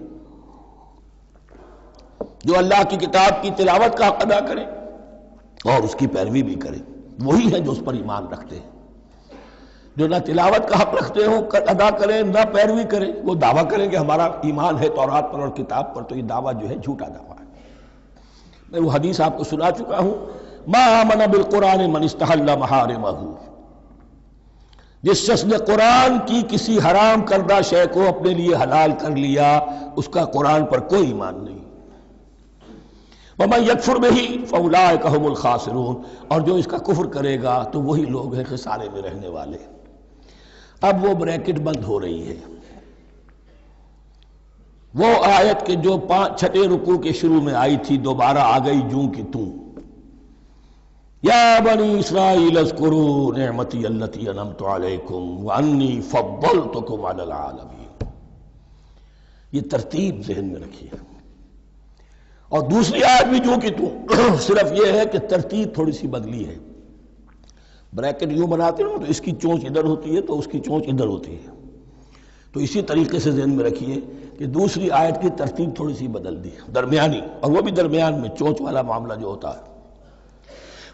جو اللہ کی کتاب کی تلاوت کا حق ادا کریں اور اس کی پیروی بھی کریں، وہی ہیں جو اس پر ایمان رکھتے ہیں۔ جو نہ تلاوت کا حق رکھتے ہوں ادا کریں، نہ پیروی کریں، وہ دعویٰ کریں کہ ہمارا ایمان ہے تورات پر اور کتاب پر، تو یہ دعویٰ جو ہے جھوٹا دعویٰ ہے۔ میں وہ حدیث آپ کو سنا چکا ہوں، ما آمن بالقرآن من استحل محارمہ، جس شخص نے قرآن کی کسی حرام کردہ شے کو اپنے لیے حلال کر لیا، اس کا قرآن پر کوئی ایمان نہیں۔ وَمَن يَكْفُرْ بِهِ فَأُولَٰئِكَ هُمُ الْخَاسِرُونَ، اور جو اس کا کفر کرے گا تو وہی لوگ ہیں خسارے میں رہنے والے۔ اب وہ بریکٹ بند ہو رہی ہے، وہ آیت کے جو چھٹے رکوع کے شروع میں آئی تھی دوبارہ آ گئی جوں کی توں، یا بنی اسرائیل اذکروا نعمتی التی انعمت علیکم وانی فضلتکم علی العالمین۔ یہ ترتیب ذہن میں رکھیے۔ اور دوسری آیت بھی جو کہ توں، صرف یہ ہے کہ ترتیب تھوڑی سی بدلی ہے۔ بریکٹ یوں بناتے ہو تو اس کی چونچ ادھر ہوتی ہے تو اس کی چونچ ادھر ہوتی ہے، تو اسی طریقے سے ذہن میں رکھیے کہ دوسری آیت کی ترتیب تھوڑی سی بدل دی ہے، درمیانی، اور وہ بھی درمیان میں چونچ والا معاملہ جو ہوتا ہے۔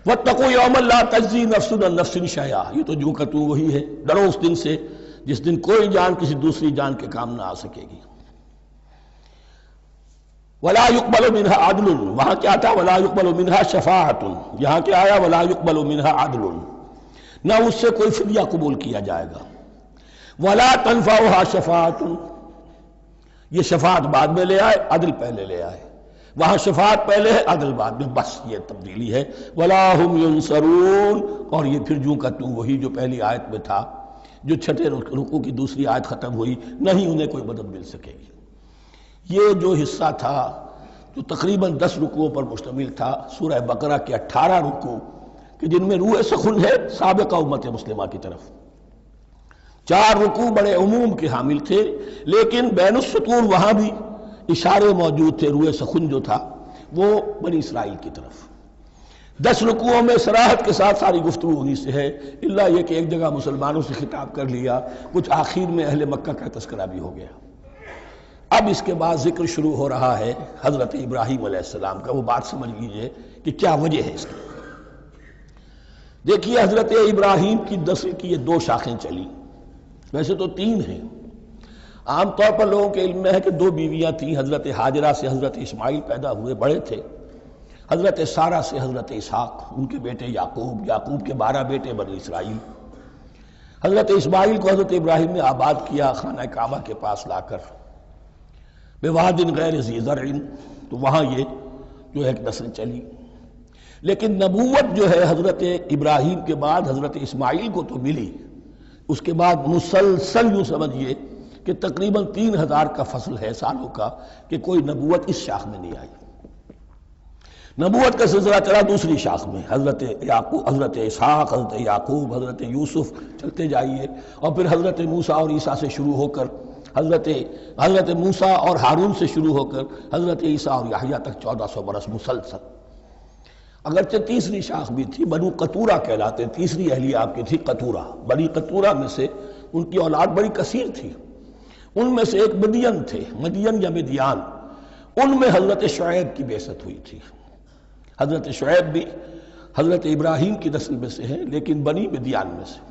وَاتَّقُوا يَوْمًا لَا تَجْزِي نَفْسٌ عَن نَفْسٍ شَيْئًا، یہ تو جو کہ تو وہی ہے، ڈرو اس دن سے جس دن کوئی جان کسی دوسری جان کے کام نہ آ سکے گی۔ وَلَا يُقْبَلُ مِنْهَا عَدْلٌ، وہاں کیا تھا وَلَا يُقْبَلُ مِنْهَا شَفَاعَةٌ، یہاں کیا آیا وَلَا يُقْبَلُ مِنْهَا عَدْلٌ، نہ اس سے کوئی فدیہ قبول کیا جائے گا۔ وَلَا تَنْفَعُهَا شَفَاعَةٌ، یہ شفاعت بعد میں لے آئے، عدل پہلے لے آئے، وہاں شفاعت پہلے ہے عدل بعد میں، بس یہ تبدیلی ہے۔ وَلَا هُمْ يُنصَرُونَ، اور یہ پھر جو کا تو وہی جو پہلی آیت میں تھا، جو چھٹے رکوع کی دوسری آیت ختم ہوئی، نہیں انہیں کوئی مدد مل سکے گی۔ یہ جو حصہ تھا جو تقریباً 10 رکوعوں پر مشتمل تھا، سورہ بقرہ کے 18 رکوع کہ جن میں روح سخن ہے سابقہ امت مسلمہ کی طرف۔ 4 رکوع بڑے عموم کے حامل تھے، لیکن بین السطور وہاں بھی اشارے موجود تھے، روح سخن جو تھا وہ بنی اسرائیل کی طرف۔ 10 رکوعوں میں صراحت کے ساتھ ساری گفتگو انہی سے ہے، الا یہ کہ ایک جگہ مسلمانوں سے خطاب کر لیا، کچھ آخر میں اہل مکہ کا تذکرہ بھی ہو گیا۔ اب اس کے بعد ذکر شروع ہو رہا ہے حضرت ابراہیم علیہ السلام کا۔ وہ بات سمجھ لیجئے کہ کیا وجہ ہے اس کی۔ دیکھیے حضرت ابراہیم کی نسل کی یہ 2 شاخیں چلی، ویسے تو 3 ہیں۔ عام طور پر لوگوں کے علم میں ہے کہ 2 بیویاں تھیں، حضرت ہاجرہ سے حضرت اسماعیل پیدا ہوئے، بڑے تھے، حضرت سارہ سے حضرت اسحاق، ان کے بیٹے یعقوب، یعقوب کے 12 بیٹے بنی اسرائیل۔ حضرت اسماعیل کو حضرت ابراہیم نے آباد کیا خانہ کعبہ کے پاس لا کر، بواد غیر ذی زرع، تو وہاں یہ جو ایک نسل چلی۔ لیکن نبوت جو ہے حضرت ابراہیم کے بعد حضرت اسماعیل کو تو ملی، اس کے بعد مسلسل یوں سمجھیے کہ تقریباً 3000 کا فصل ہے سالوں کا کہ کوئی نبوت اس شاخ میں نہیں آئی۔ نبوت کا سلسلہ چلا دوسری شاخ میں، حضرت یعقوب، حضرت اسحاق، حضرت یعقوب، حضرت یوسف، چلتے جائیے، اور پھر حضرت موسیٰ اور عیسیٰ سے شروع ہو کر حضرت موسیٰ اور ہارون سے شروع ہو کر حضرت عیسیٰ اور یحییٰ تک 1400 برس مسلسل۔ اگرچہ تیسری شاخ بھی تھی، بنو قطورہ کہلاتے، تیسری اہلیہ آپ کی تھی قطورہ۔ بنی قطورہ میں سے ان کی اولاد بڑی کثیر تھی، ان میں سے ایک مدین تھے، مدین یا مدیان، ان میں حضرت شعیب کی بعثت ہوئی تھی۔ حضرت شعیب بھی حضرت ابراہیم کی نسل میں سے ہیں، لیکن بنی مدیان میں سے۔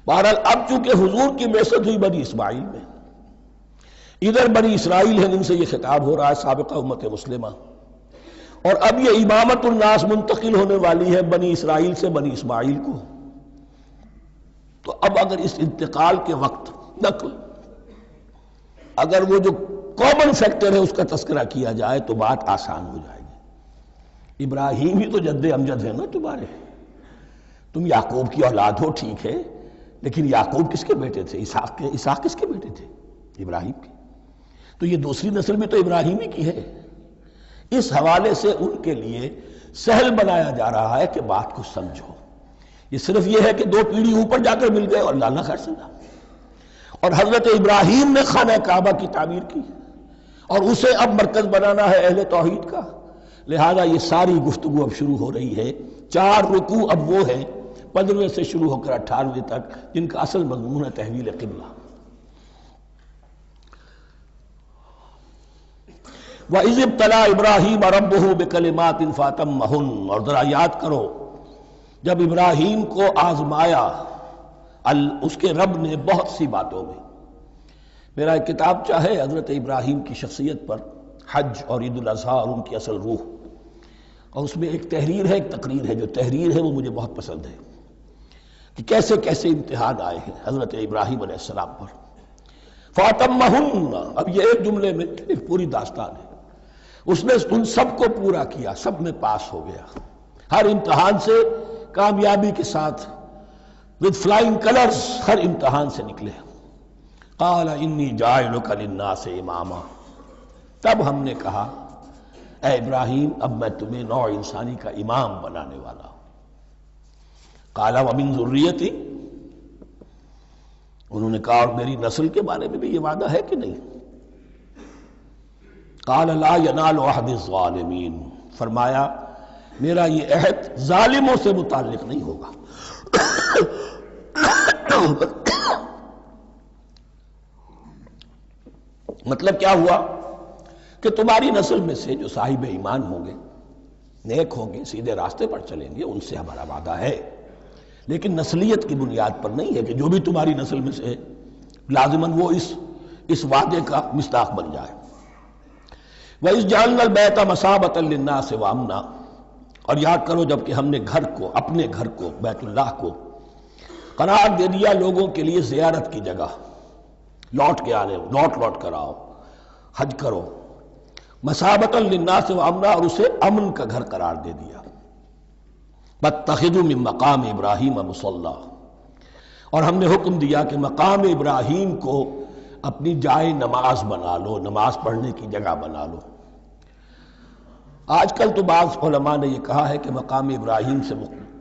بہرحال اب چونکہ حضور کی بعثت ہوئی بنی اسماعیل میں، ادھر بنی اسرائیل ہیں، ان سے یہ خطاب ہو رہا ہے سابقہ امت مسلمہ، اور اب یہ امامت الناس منتقل ہونے والی ہے بنی اسرائیل سے بنی اسماعیل کو۔ تو اب اگر اس انتقال کے وقت نقل، اگر وہ جو کامن فیکٹر ہے اس کا تذکرہ کیا جائے تو بات آسان ہو جائے گی۔ ابراہیم ہی تو جد امجد ہے نا تمہارے، تم یعقوب کی اولاد ہو ٹھیک ہے، لیکن یعقوب کس کے بیٹے تھے؟ اسحاق کس کے بیٹے تھے؟ ابراہیم کے۔ تو یہ دوسری نسل بھی تو ابراہیم ہی کی ہے۔ اس حوالے سے ان کے لیے سہل بنایا جا رہا ہے کہ بات کو سمجھو، یہ صرف یہ ہے کہ 2 پیڑھی اوپر جا کر مل گئے اور لانا خیر سنا۔ اور حضرت ابراہیم نے خانہ کعبہ کی تعمیر کی، اور اسے اب مرکز بنانا ہے اہل توحید کا، لہذا یہ ساری گفتگو اب شروع ہو رہی ہے۔ 4 رکوع اب وہ ہیں 15 سے شروع ہو کر 18 تک، جن کا اصل مضمون ہے تحویل قبلہ۔ وَإِذِ ابْتَلَىٰ إِبْرَاهِيمَ رَبُّهُ بِكَلِمَاتٍ فَأَتَمَّهُنَّ، اور ذرا یاد کرو جب ابراہیم کو آزمایا اس کے رب نے بہت سی باتوں میں. میرا ایک کتاب چاہے حضرت ابراہیم کی شخصیت پر، حج اور عید الاضحیٰ اور ان کی اصل روح، اور اس میں ایک تحریر ہے، ایک تقریر ہے. جو تحریر ہے وہ مجھے بہت پسند ہے کہ کیسے کیسے امتحان آئے ہیں حضرت ابراہیم علیہ السلام پر. فَأَتَمَّهُنَّ، اب یہ ایک جملے میں ایک پوری داستان ہے. اس نے ان سب کو پورا کیا، سب میں پاس ہو گیا، ہر امتحان سے کامیابی کے ساتھ with flying colors ہر امتحان سے نکلے. قال انی جاعلک للناس اماما، تب ہم نے کہا اے ابراہیم اب میں تمہیں نوع انسانی کا امام بنانے والا ہوں. قال ومن ذریتی، انہوں نے کہا اور میری نسل کے بارے میں بھی یہ وعدہ ہے کہ نہیں؟ قال لا ینال عہد الظالمین، فرمایا میرا یہ عہد ظالموں سے متعلق نہیں ہوگا. مطلب کیا ہوا کہ تمہاری نسل میں سے جو صاحب ایمان ہوں گے، نیک ہوں گے، سیدھے راستے پر چلیں گے، ان سے ہمارا وعدہ ہے، لیکن نسلیت کی بنیاد پر نہیں ہے کہ جو بھی تمہاری نسل میں سے لازماً وہ اس وعدے کا مصداق بن جائے. وَإِذْ جَعَلْنَا الْبَيْتَ مَثَابَةً لِلنَّاسِ وَأَمْنًا، اور یاد کرو جب کہ ہم نے گھر کو، اپنے گھر کو، بیت اللہ کو قرار دے دیا لوگوں کے لیے زیارت کی جگہ، لوٹ کے آنے، لوٹ کر آؤ، حج کرو. مَثَابَةً لِلنَّاسِ وَأَمْنًا، اور اسے امن کا گھر قرار دے دیا. وَاتَّخِذُوا مِن مَّقَامِ إِبْرَاهِيمَ مُصَلًّى، اور ہم نے حکم دیا کہ مقام ابراہیم کو اپنی جائے نماز بنا لو، نماز پڑھنے کی جگہ بنا لو. آج کل تو بعض علماء نے یہ کہا ہے کہ مقام ابراہیم سے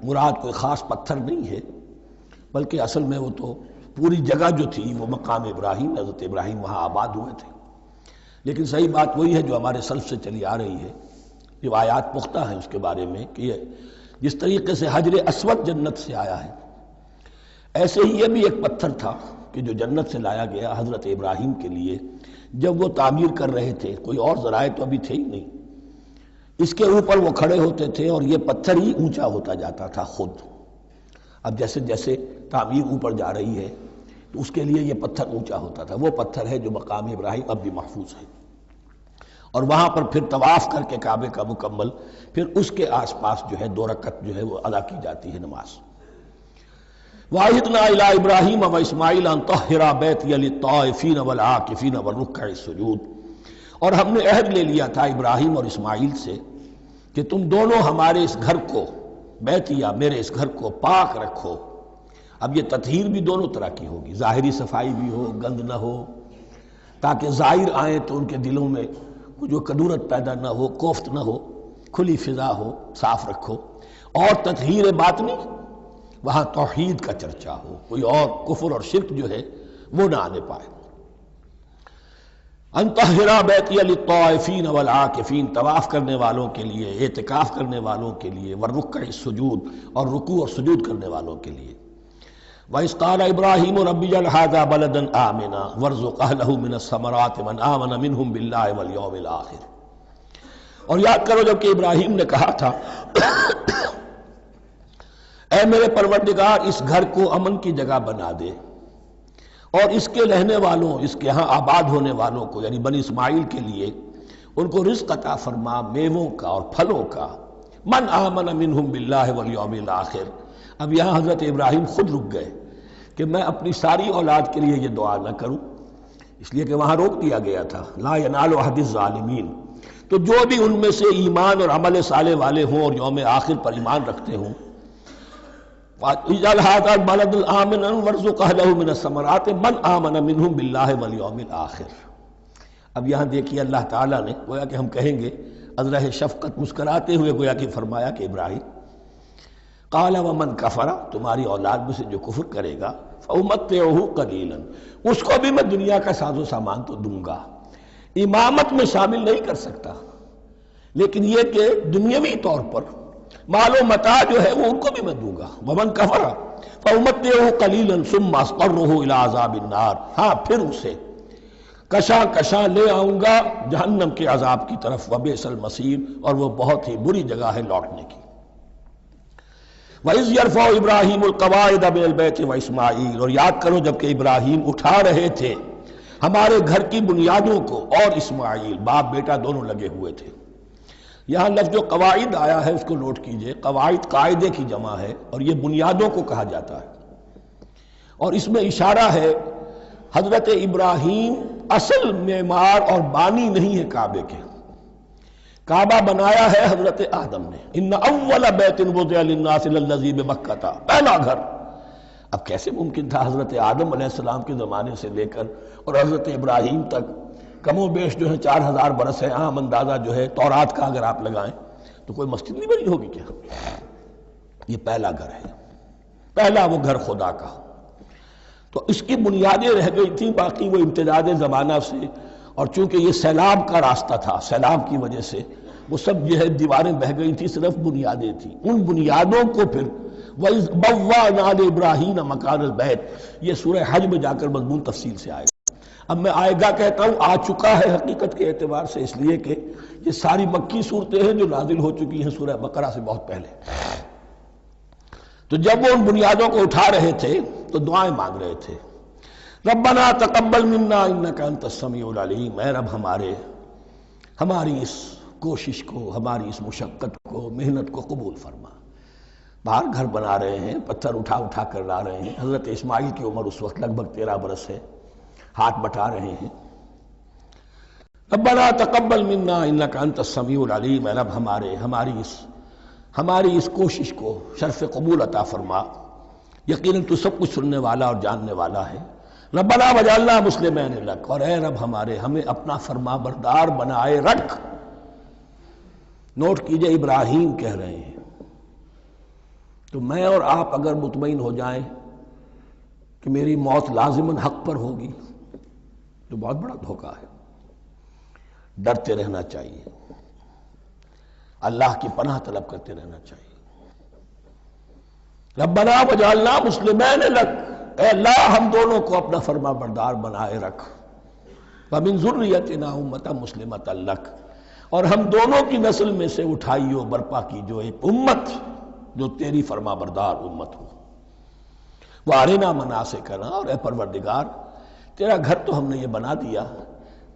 مراد کوئی خاص پتھر نہیں ہے، بلکہ اصل میں وہ تو پوری جگہ جو تھی وہ مقام ابراہیم، حضرت ابراہیم وہاں آباد ہوئے تھے. لیکن صحیح بات وہی ہے جو ہمارے سلف سے چلی آ رہی ہے، روایات پختہ ہیں اس کے بارے میں کہ یہ جس طریقے سے حجر اسود جنت سے آیا ہے، ایسے ہی یہ بھی ایک پتھر تھا کہ جو جنت سے لایا گیا حضرت ابراہیم کے لیے جب وہ تعمیر کر رہے تھے. کوئی اور ذرائع تو ابھی تھے ہی نہیں، اس کے اوپر وہ کھڑے ہوتے تھے اور یہ پتھر ہی اونچا ہوتا جاتا تھا خود. اب جیسے جیسے تعمیر اوپر جا رہی ہے تو اس کے لیے یہ پتھر اونچا ہوتا تھا. وہ پتھر ہے جو مقام ابراہیم اب بھی محفوظ ہے، اور وہاں پر پھر طواف کر کے کعبے کا مکمل، پھر اس کے آس پاس جو ہے 2 رکعت جو ہے وہ ادا کی جاتی ہے نماز. وَعَهِدْنَا إِلَىٰ إِبْرَاهِيمَ وَإِسْمَاعِيلَ أَن طَهِّرَا بَيْتِيَ لِلطَّائِفِينَ وَالْعَاكِفِينَ وَالرُّكَّعِ السُّجُودِ، اور ہم نے عہد لے لیا تھا ابراہیم اور اسماعیل سے کہ تم دونوں ہمارے اس گھر کو، بیتیا میرے اس گھر کو پاک رکھو. اب یہ تطہیر بھی دونوں طرح کی ہوگی، ظاہری صفائی بھی ہو، گند نہ ہو، تاکہ ظاہر آئیں تو ان کے دلوں میں جو کدورت پیدا نہ ہو، کوفت نہ ہو، کھلی فضا ہو، صاف رکھو. اور تطہیر باطنی، وہاں توحید کا چرچا ہو، کوئی اور کفر اور شرک جو ہے وہ نہ آنے پائے. ان طہرا بیتی للطائفین والعاکفین، طواف کرنے والوں کے لیے، اعتکاف کرنے والوں کے لیے، والرکع السجود، اور رکوع اور سجود کرنے والوں کے لیے. وَإِذْ قَالَ إِبْرَاهِيمُ رَبِّ اجْعَلْ هَٰذَا بَلَدًا آمِنًا وَارْزُقْ أَهْلَهُ مِنَ الثَّمَرَاتِ مَنْ آمَنَ مِنْهُمْ بِاللَّهِ وَالْيَوْمِ الْآخِرِ. اور یاد کرو جب کہ ابراہیم نے کہا تھا اے میرے پروردگار اس گھر کو امن کی جگہ بنا دے، اور اس کے رہنے والوں، اس کے ہاں آباد ہونے والوں کو یعنی بنی اسماعیل کے لیے ان کو رزق عطا فرما، میووں کا اور پھلوں کا. من آمن منہم باللہ والیوم الآخر. اب یہاں حضرت ابراہیم خود رک گئے کہ میں اپنی ساری اولاد کے لیے یہ دعا نہ کروں، اس لیے کہ وہاں روک دیا گیا تھا لا ینال عہد الظالمین. تو جو بھی ان میں سے ایمان اور عمل صالح والے ہوں اور یوم آخر پر ایمان رکھتے ہوں، اجعل هذا البلد آمنا وارزق اهله من الثمرات من آمن منهم بالله واليوم الآخر. اب یہاں دیکھیے اللہ تعالیٰ نے گویا کہ ہم کہیں گے ازرہ شفقت مسکراتے ہوئے گویا کہ فرمایا کہ ابراہیم قال ومن کفر، تمہاری اولاد میں سے جو کفر کرے گا فأمتعه قلیلا، اس کو بھی میں دنیا کا ساز و سامان تو دوں گا. امامت میں شامل نہیں کر سکتا، لیکن یہ کہ دنیاوی طور پر مال و متاع جو ہے وہ ان کو بھی میں دوں گا. ومن کفر فأمتعه قلیلا ثم اضطره الى عذاب النار، ہاں پھر اسے کشاں کشاں لے آؤں گا جہنم کے عذاب کی طرف، وبئس المصیر، اور وہ بہت ہی بری جگہ ہے لوٹنے کی۔ وَإِذْ يَرْفَعُ إِبْرَاهِيمُ الْقَوَاعِدَ مِنَ الْبَيْتِ وَإِسْمَاعِيلُ، اور یاد کرو جب کہ ابراہیم اٹھا رہے تھے ہمارے گھر کی بنیادوں کو، اور اسماعیل، باپ بیٹا دونوں لگے ہوئے تھے۔ یہاں لفظ جو قواعد آیا ہے اس کو نوٹ کیجئے، قواعد قاعدے کی جمع ہے اور یہ بنیادوں کو کہا جاتا ہے، اور اس میں اشارہ ہے حضرت ابراہیم اصل معمار اور بانی نہیں ہے کعبے کے، کعبہ بنایا ہے حضرت آدم نے۔ ان اول بیت وضع للناس للذی ببکہ، پہلا گھر۔ اب کیسے ممکن تھا حضرت آدم علیہ السلام کے زمانے سے لے کر اور حضرت ابراہیم تک کم و بیش جو ہے 4000 برس ہے، عام اندازہ جو ہے تورات کا اگر آپ لگائیں تو کوئی مسجد نہیں بنی ہوگی کیا؟ یہ پہلا گھر ہے، پہلا وہ گھر خدا کا۔ تو اس کی بنیادیں رہ گئی تھیں، باقی وہ امتداد زمانہ سے، اور چونکہ یہ سیلاب کا راستہ تھا، سیلاب کی وجہ سے وہ سب جو ہے دیواریں بہہ گئی تھی، صرف بنیادیں تھیں۔ ان بنیادوں کو پھر وَإِذْ بَوَّأْنَا لِإِبْرَاهِيمَ مَكَانَ الْبَيْتِ، یہ سورہ حج میں جا کر مضمون تفصیل سے آئے گا۔ اب میں آئے گا کہتا ہوں، آ چکا ہے حقیقت کے اعتبار سے، اس لیے کہ یہ ساری مکی صورتیں ہیں جو نازل ہو چکی ہیں سورہ بقرہ سے بہت پہلے۔ تو جب وہ ان بنیادوں کو اٹھا رہے تھے تو دعائیں مانگ رہے تھے، ربنا تقبل منا انک انت السمیع العلیم، اے رب ہماری اس کوشش کو، ہماری اس مشقت کو، محنت کو قبول فرما۔ باہر گھر بنا رہے ہیں، پتھر اٹھا اٹھا کر لا رہے ہیں، حضرت اسماعیل کی عمر اس وقت لگ بھگ 13 برس ہے، ہاتھ بٹا رہے ہیں۔ ربنا تقبل منا انک انت السمیع العلیم، اے رب ہماری اس کوشش کو شرف قبول عطا فرما، یقیناً تو سب کچھ سننے والا اور جاننے والا ہے۔ ربنا وجعلنا مسلمین لک، اور اے رب ہمیں اپنا فرما بردار بنائے رکھ۔ نوٹ کیجئے ابراہیم کہہ رہے ہیں، تو میں اور آپ اگر مطمئن ہو جائیں کہ میری موت لازماً حق پر ہوگی تو بہت بڑا دھوکہ ہے۔ ڈرتے رہنا چاہیے، اللہ کی پناہ طلب کرتے رہنا چاہیے۔ ربنا وجعلنا مسلمین لک، اے اللہ ہم دونوں کو اپنا فرما بردار بنائے رکھ، ومن ذریتنا امۃ مسلمۃ لک، اور ہم دونوں کی نسل میں سے اٹھائیو برپا کی جو ایک امت جو تیری فرما بردار امت ہو۔ وارنا مناسکنا، اور اے پروردگار تیرا گھر تو ہم نے یہ بنا دیا،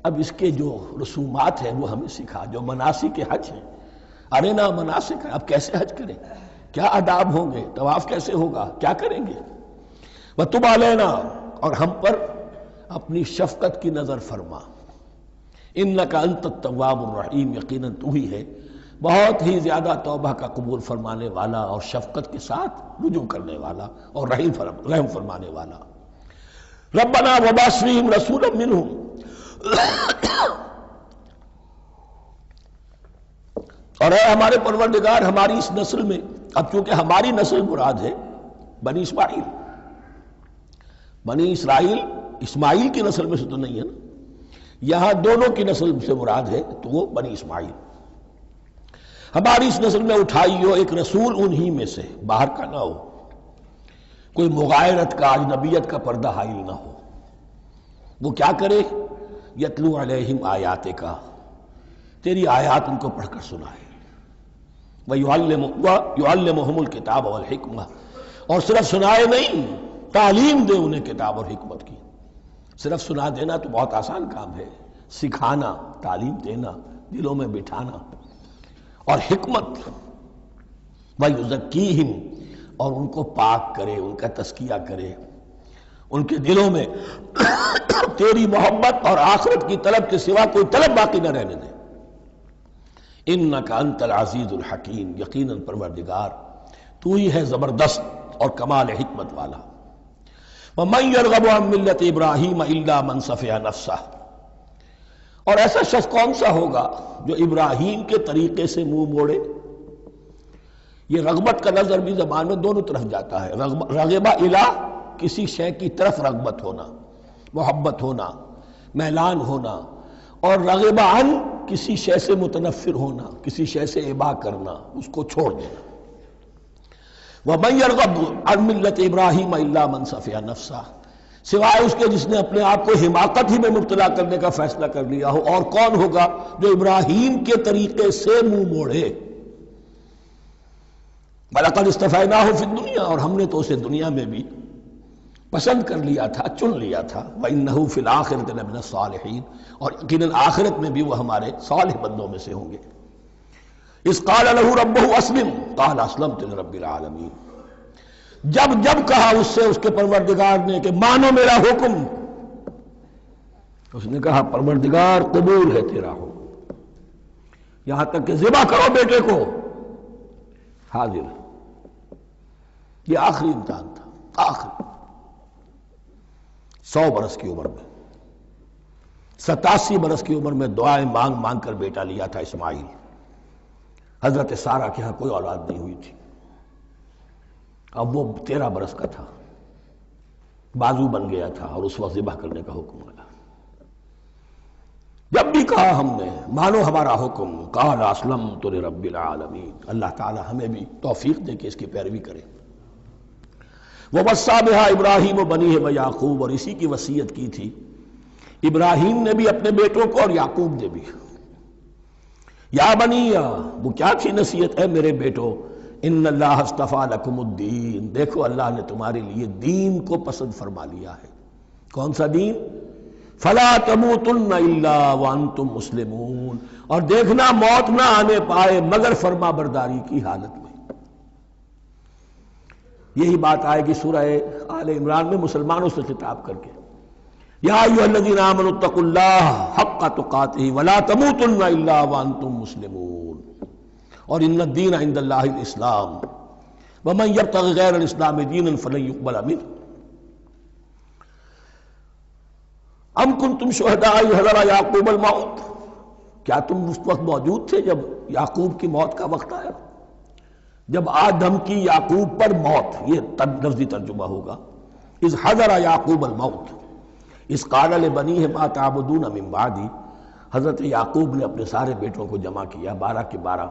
اب اس کے جو رسومات ہیں وہ ہمیں سکھا، جو مناسک حج ہیں، ارنا مناسک، اب کیسے حج کریں، کیا آداب ہوں گے، طواف کیسے ہوگا، کیا کریں گے۔ وتب علینا، اور ہم پر اپنی شفقت کی نظر فرما، انک انت التواب الرحیم، یقیناً تو ہی ہے بہت ہی زیادہ توبہ کا قبول فرمانے والا اور شفقت کے ساتھ رجوع کرنے والا اور رحم فرمانے والا۔ ربنا وبعث فیہم رسولا منہم، اور اے ہمارے پروردگار ہماری اس نسل میں، اب چونکہ ہماری نسل مراد ہے بنی اسماعیل، بنی اسرائیل اسماعیل کی نسل میں سے تو نہیں ہے نا، یہاں دونوں کی نسل سے مراد ہے تو وہ بنی اسماعیل۔ ہماری اس نسل میں اٹھائیو ایک رسول انہی میں سے، باہر کا نہ ہو، کوئی مغایرت کا، اجنبیت کا پردہ حائل نہ ہو۔ وہ کیا کرے، یتلو علیہم آیاتک، تیری آیات ان کو پڑھ کر سنائے، وَيُعَلِّمُهُمُ الْكِتَابَ وَالْحِکْمَةَ، اور صرف سنائے نہیں، تعلیم دے انہیں کتاب اور حکمت کی۔ صرف سنا دینا تو بہت آسان کام ہے، سکھانا، تعلیم دینا، دلوں میں بٹھانا، اور حکمت، وَيُزَكِّيهِمْ، اور ان کو پاک کرے، ان کا تزکیہ کرے، ان کے دلوں میں تیری محبت اور آخرت کی طلب کے سوا کوئی طلب باقی نہ رہنے دے۔ انک انت العزیز الحکیم، یقیناً پروردگار تو ہی ہے زبردست اور کمال حکمت والا۔ وَمَن يَرْغَبُ عَن مِّلَّةِ إِبْرَاهِيمَ إِلَّا مَن سَفِهَ نَفْسَهُ، اور ایسا شخص کون سا ہوگا جو ابراہیم کے طریقے سے منہ موڑے۔ یہ رغبت کا لفظ عربی زبان میں دونوں طرف جاتا ہے، رغبہ الہ، کسی شے کی طرف رغبت ہونا، محبت ہونا، میلان ہونا، اور رغبہ عن، کسی شے سے متنفر ہونا، کسی شے سے ابا کرنا، اس کو چھوڑ دینا۔ وَمَن يَرْغَبُ عَن مِّلَّةِ إِبْرَاهِيمَ إِلَّا مَن سَفِهَ نَفْسَهُ، سوائے اس کے جس نے اپنے آپ کو حماقت ہی میں مبتلا کرنے کا فیصلہ کر لیا ہو. اور کون ہوگا جو ابراہیم کے طریقے سے منہ موڑے؟ وَلَقَدِ اسْتَفَيْنَاهُ فِي الدُّنْيَا، اور ہم نے تو اسے دنیا میں بھی پسند کر لیا تھا، چن لیا تھا. وَإِنَّهُ فِي الْآخِرَةِ لَمِنَ الصَّالِحِينَ، اور یقیناً آخرت میں بھی وہ ہمارے صالح بندوں میں سے ہوں گے. اِذْ قَالَ لَهُ رَبُّهُ أَسْلِمْ قَالَ أَسْلَمْتُ لِرَبِّ الْعَالَمِينَ. جب جب کہا اس سے اس کے پروردگار نے کہ مانو میرا حکم، اس نے کہا پروردگار قبول ہے تیرا حکم، یہاں تک کہ ذبح کرو بیٹے کو. حاضر. یہ آخری امتحان تھا، آخری. 100 برس کی عمر میں، 87 برس کی عمر میں دعائیں مانگ مانگ کر بیٹا لیا تھا اسماعیل. حضرت سارہ کے ہاں کوئی اولاد نہیں ہوئی تھی. اب وہ 13 برس کا تھا، بازو بن گیا تھا، اور اس وقت ذبح کرنے کا حکم آیا. جب بھی کہا ہم نے مانو ہمارا حکم، قال اسلمت لرب العالمین. اللہ تعالی ہمیں بھی توفیق دے کہ اس کی پیروی کریں. وَوَصَّىٰ بِهَا إِبْرَاهِيمُ بَنِيهِ وَيَعْقُوبُ، اور اسی کی وصیت کی تھی ابراہیم نے بھی اپنے بیٹوں کو اور یعقوب نے بھی. یا بنی، وہ کیا تھی نصیحت؟ اے میرے بیٹو، ان اللہ اصطفیٰ لکم الدین، دیکھو اللہ نے تمہارے لیے دین کو پسند فرما لیا ہے. کون سا دین؟ فلا تموتن الا وانتم مسلمون، اور دیکھنا موت نہ آنے پائے مگر فرما برداری کی حالت میں. یہی بات آئے گی سورہ آل عمران میں مسلمانوں سے خطاب کر کے. یا ایھا الذین آمنوا اتقوا اللہ حق تقاتہ ولا تموتن الا وانتم مسلمون، اور ان الدین عند اللہ الاسلام ومن یبتغ غیر الاسلام دینا فلن یقبل منہ. ام کنتم شہداء اذ حضر یعقوب الموت، کیا تم اس وقت موجود تھے جب یعقوب کی موت کا وقت آیا؟ جب آدم کی یعقوب پر موت، یہ لفظی ترجمہ ہوگا. اذ حضر یعقوب الموت اذ قال لبنیہ ما تعبدون من بعدی. حضرت یعقوب نے اپنے سارے بیٹوں کو جمع کیا، 12 کے 12،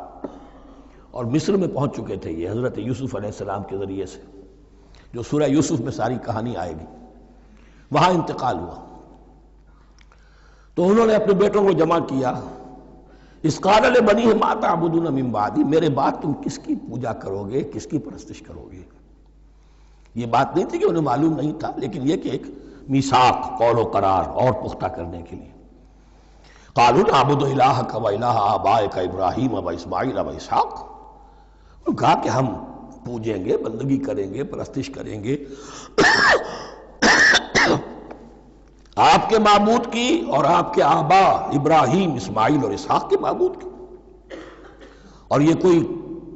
اور مصر میں پہنچ چکے تھے یہ حضرت یوسف علیہ السلام کے ذریعے سے، جو سورہ یوسف میں ساری کہانی آئے گی. وہاں انتقال ہوا تو انہوں نے اپنے بیٹوں کو جمع کیا. اذ قال لبنیہ ما تعبدون من بعدی، میرے بعد تم کس کی پوجا کرو گے، کس کی پرستش کرو گے؟ یہ بات نہیں تھی کہ انہیں معلوم نہیں تھا، لیکن یہ کہ ایک میثاق، قول و قرار اور پختہ کرنے کے لیے. قالوا نعبد الہک و الہ آبائک ابراہیم و اسماعیل و اسحاق، انہوں نے کہا کہ ہم پوجیں گے، بندگی کریں گے، پرستش کریں گے آپ کے معبود کی اور آپ کے آبا ابراہیم، اسماعیل اور اسحاق کے معبود کی. اور یہ کوئی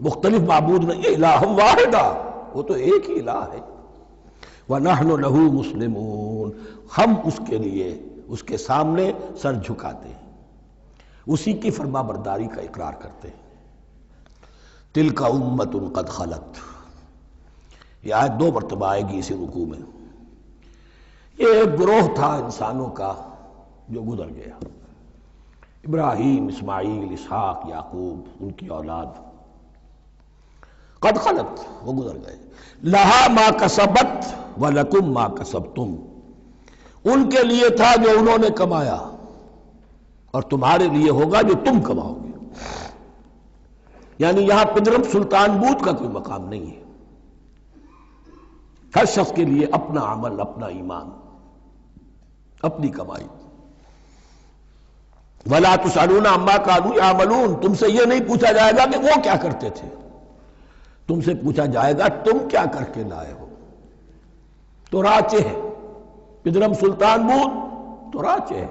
مختلف معبود نہیں ہے، الہ واحدہ، وہ تو ایک ہی الہ ہے. وَنَحْنُ لَهُ مُسْلِمُونَ، ہم اس کے لیے اس کے سامنے سر جھکاتے ہیں، اسی کی فرما برداری کا اقرار کرتے ہیں. تِلْكَ أُمَّةٌ قَدْ خَلَتْ، یہ آیت 2 مرتبہ آئے گی اسی رکوع میں. یہ ایک گروہ تھا انسانوں کا جو گزر گیا، ابراہیم، اسماعیل، اسحاق، یعقوب، ان کی اولاد. قد خلت، وہ گزر گئے. لہا ما کسبت ولکم ما کسبتم، ان کے لیے تھا جو انہوں نے کمایا، اور تمہارے لیے ہوگا جو تم کماؤ گے. یعنی یہاں پدرم سلطان بود کا کوئی مقام نہیں ہے. ہر شخص کے لیے اپنا عمل، اپنا ایمان، اپنی کمائی. وَلَا تُسْأَلُونَ عَمَّا كَانُوا يَعْمَلُونَ، تم سے یہ نہیں پوچھا جائے گا کہ وہ کیا کرتے تھے، تم سے پوچھا جائے گا تم کیا کر کے لائے ہو. تو راچے ہے پدرم سلطان بود، تو راچے ہے.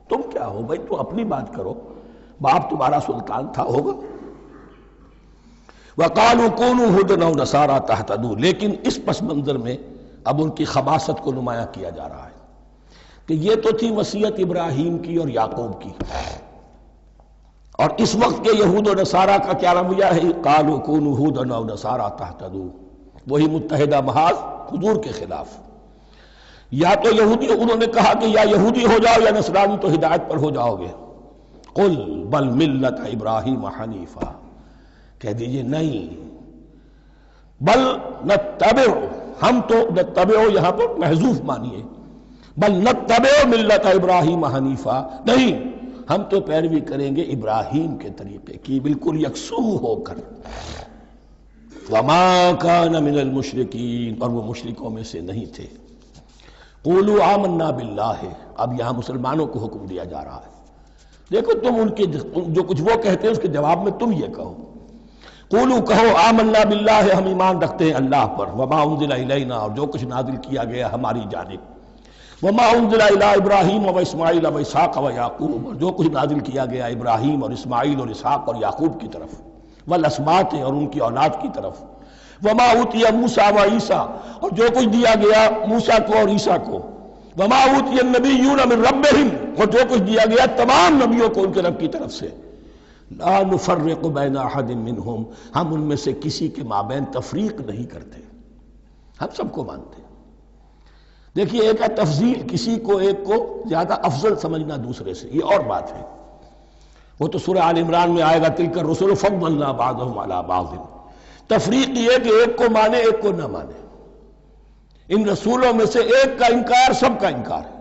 تم کیا ہو بھائی، تو اپنی بات کرو، باپ تمہارا سلطان تھا، ہوگا. وَقَالُوا كُونُوا هُودًا أَوْ نَصَارَىٰ تَهْتَدُوا، لیکن اس پس منظر میں اب ان کی خباثت کو نمایاں کیا جا رہا ہے کہ یہ تو تھی وصیت ابراہیم کی اور یعقوب کی، اور اس وقت کے یہود و نصارہ کا کیا رویہ ہے؟ قَالُوا كُونُوا هُودًا أَوْ نَصَارَىٰ تَهْتَدُوا، وہی متحدہ محاذ حضور کے خلاف. یا تو یہودی، انہوں نے کہا کہ یا یہودی ہو جاؤ یا نصرانی تو ہدایت پر ہو جاؤ گے. قُلْ بَلْ مِلَّةَ إِبْرَاهِيمَ حَنِيفًا، کہہ دیجئے نہیں، بل نتبع، ہم تو نتبع یہاں پر محذوف مانیے، بل نتبع ملت ابراہیم حنیفا، نہیں ہم تو پیروی کریں گے ابراہیم کے طریقے کی بالکل یکسو ہو کر. وما کان من المشرکین، اور وہ مشرکوں میں سے نہیں تھے. قولوا آمنا باللہ، اب یہاں مسلمانوں کو حکم دیا جا رہا ہے. دیکھو تم ان کے جو کچھ وہ کہتے ہیں اس کے جواب میں تم یہ کہو، قولوا کہو آمنا باللہ، ہم ایمان رکھتے ہیں اللہ پر، وما انزل الینا، اور جو کچھ نازل کیا گیا ہماری جانب، وما انزل الی ابراہیم و اسماعیل و اسحاق و یعقوب، اور جو کچھ نازل کیا گیا ابراہیم اور اسماعیل اور اسحاق اور یعقوب کی طرف، والاسباط، اور ان کی اولاد کی طرف، وما اوتی موسیٰ و عیسیٰ، اور جو کچھ دیا گیا موسیٰ کو اور عیسیٰ کو، وما اوتی النبیون من ربہم، اور جو کچھ دیا گیا تمام نبیوں کو ان کے رب کی طرف سے. لا نفرق بین احد منہم، ہم ان میں سے کسی کے مابین تفریق نہیں کرتے، ہم سب کو مانتے ہیں. دیکھیے ایک ہے تفضیل، کسی کو ایک کو زیادہ افضل سمجھنا دوسرے سے، یہ اور بات ہے. وہ تو سورہ آل عمران میں آئے گا تلک الرسل فضلنا بعضهم علی بعض. تفریق یہ کہ ایک کو مانے ایک کو نہ مانے. ان رسولوں میں سے ایک کا انکار سب کا انکار ہے.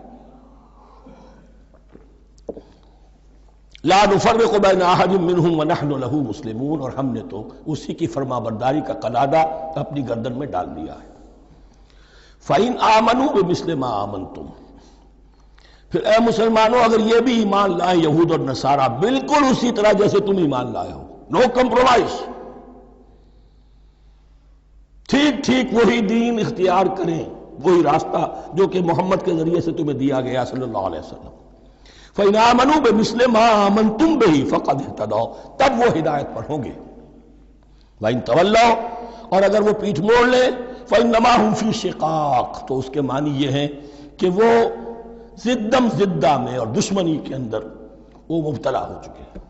لا نفرق بین احد منہم ونحن له مسلمون، اور ہم نے تو اسی کی فرما برداری کا قلادہ اپنی گردن میں ڈال دیا ہے. فَإِنْ آمَنُوا بِمِثْلِ مَا آمَنْتُمْ، پھر اے مسلمانوں اگر یہ بھی ایمان لائیں یہود اور نصارہ بالکل اسی طرح جیسے تم ایمان لائے ہو، نو کمپرومائز، ٹھیک ٹھیک وہی دین اختیار کریں، وہی راستہ جو کہ محمد کے ذریعے سے تمہیں دیا گیا صلی اللہ علیہ وسلم. فَإِنْ آمَنُوا بِمِثْلِ مَا آمَنْتُمْ بِهِ فَقَدْ اهْتَدَوْا، تب وہ ہدایت پر ہوں گے. وَإِنْ تَوَلَّوْا، اور اگر وہ پیٹھ موڑ لیں، فَإِنَّمَا هُمْ فِي شِقَاقٍ، تو اس کے معنی یہ ہیں کہ وہ زدم زدہ میں اور دشمنی کے اندر وہ مبتلا ہو چکے ہیں.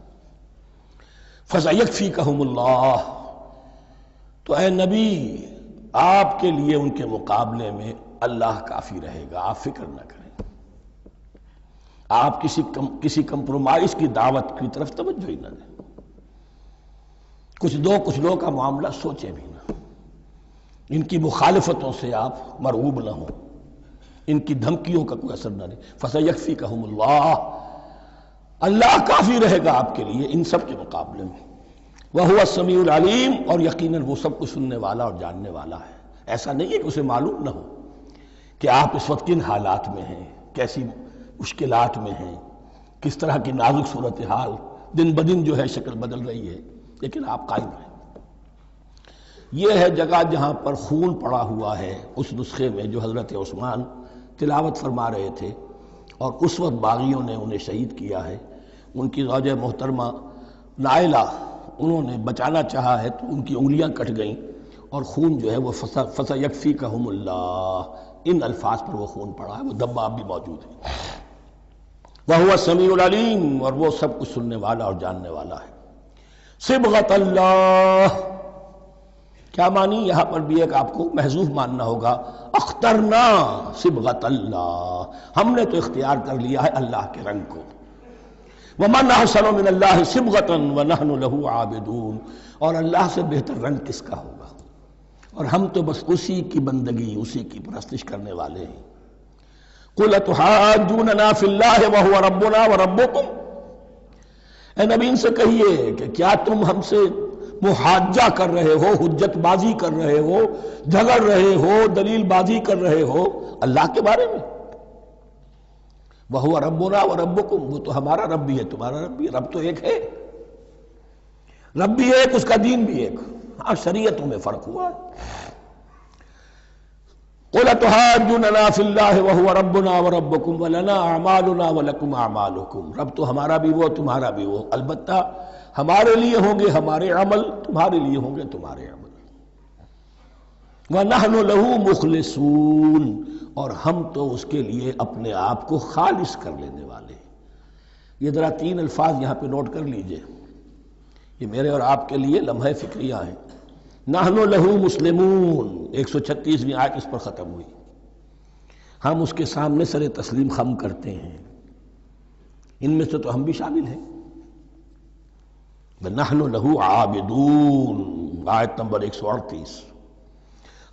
فَسَيَكْفِيكَهُمُ اللَّهُ، تو اے نبی آپ کے لیے ان کے مقابلے میں اللہ کافی رہے گا، آپ فکر نہ کریں. آپ کسی کمپرومائز کی دعوت کی طرف توجہ ہی نہ دیں. کچھ دو کا معاملہ سوچیں بھی نہ، ان کی مخالفتوں سے آپ مرعوب نہ ہوں، ان کی دھمکیوں کا کوئی اثر نہ دیں. فَسَيَكْفِيكَهُمُ اللَّهُ، اللہ کافی رہے گا آپ کے لیے ان سب کے مقابلے میں. وَهُوَ السَّمِيعُ الْعَلِيمُ، اور یقیناً وہ سب کچھ سننے والا اور جاننے والا ہے. ایسا نہیں ہے کہ اسے معلوم نہ ہو کہ آپ اس وقت کن حالات میں ہیں، کیسی مشکلات میں ہیں، کس طرح کی نازک صورتحال دن بدن جو ہے شکل بدل رہی ہے، لیکن آپ قائم رہیں. یہ ہے جگہ جہاں پر خون پڑا ہوا ہے، اس نسخے میں جو حضرت عثمان تلاوت فرما رہے تھے، اور اس وقت باغیوں نے انہیں شہید کیا ہے. ان کی زوجہ محترمہ نائلہ، انہوں نے بچانا چاہا ہے تو ان کی انگلیاں کٹ گئیں، اور خون جو ہے وہ فَسَيَكْفِيكَهُمُ اللَّهُ، ان الفاظ پر وہ خون پڑا ہے، وہ دبا اب بھی موجود ہے. وَهُوَ السَّمِيعُ الْعَلِيمُ، اور وہ سب کچھ سننے والا اور جاننے والا ہے. صبغۃ اللہ، کیا معنی یہاں پر بھی ایک آپ کو محذوف ماننا ہوگا. اخترنا صبغۃ اللہ، ہم نے تو اختیار کر لیا ہے اللہ کے رنگ کو. وَمَنْ أَحْسَنُ مِنَ اللَّهِ صِبْغَةً وَنَحْنُ لَهُ عَابِدُونَ، اور اللہ سے بہتر رنگ کس کا ہوگا، اور ہم تو بس اسی کی بندگی، اسی کی پرستش کرنے والے ہیں. قُلْ أَتُحَاجُّونَنَا فِي اللَّهِ وَهُوَ رَبُّنَا وَرَبُّكُمْ، اے نبی ان سے کہیے کہ کیا تم ہم سے محاجہ کر رہے ہو، حجت بازی کر رہے ہو، جھگڑ رہے ہو، دلیل بازی کر رہے ہو اللہ کے بارے میں؟ وَهُوَ رَبُّنَا وَرَبُّكُمْ، وہ تو ہمارا رب بھی ہے تمہارا رب بھی ہے. رب تو ایک ہے، رب بھی ایک، اس کا دین بھی ایک. ہاں شریعتوں میں فرق ہوا ہے. قُلْ أَتُحَاجُّونَنَا فِي اللَّهِ وَهُوَ رَبُّنَا وَرَبُّكُمْ وَلَنَا أَعْمَالُنَا وَلَكُمْ أَعْمَالُكُمْ، رب تو ہمارا بھی وہ تمہارا بھی وہ، البتہ ہمارے لیے ہوں گے ہمارے عمل، تمہارے لیے ہوں گے تمہارے عمل. وَنَحْنُ لَهُ مُخْلِصُونَ، اور ہم تو اس کے لیے اپنے آپ کو خالص کر لینے والے ہیں. یہ ذرا 3 الفاظ یہاں پہ نوٹ کر لیجئے، یہ میرے اور آپ کے لیے لمحہ فکریہ ہیں. نحن لہو مسلمون، 136ویں آیت اس پر ختم ہوئی. ہم اس کے سامنے سر تسلیم خم کرتے ہیں، ان میں سے تو ہم بھی شامل ہیں. نحن لہو عابدون، آیت نمبر 138.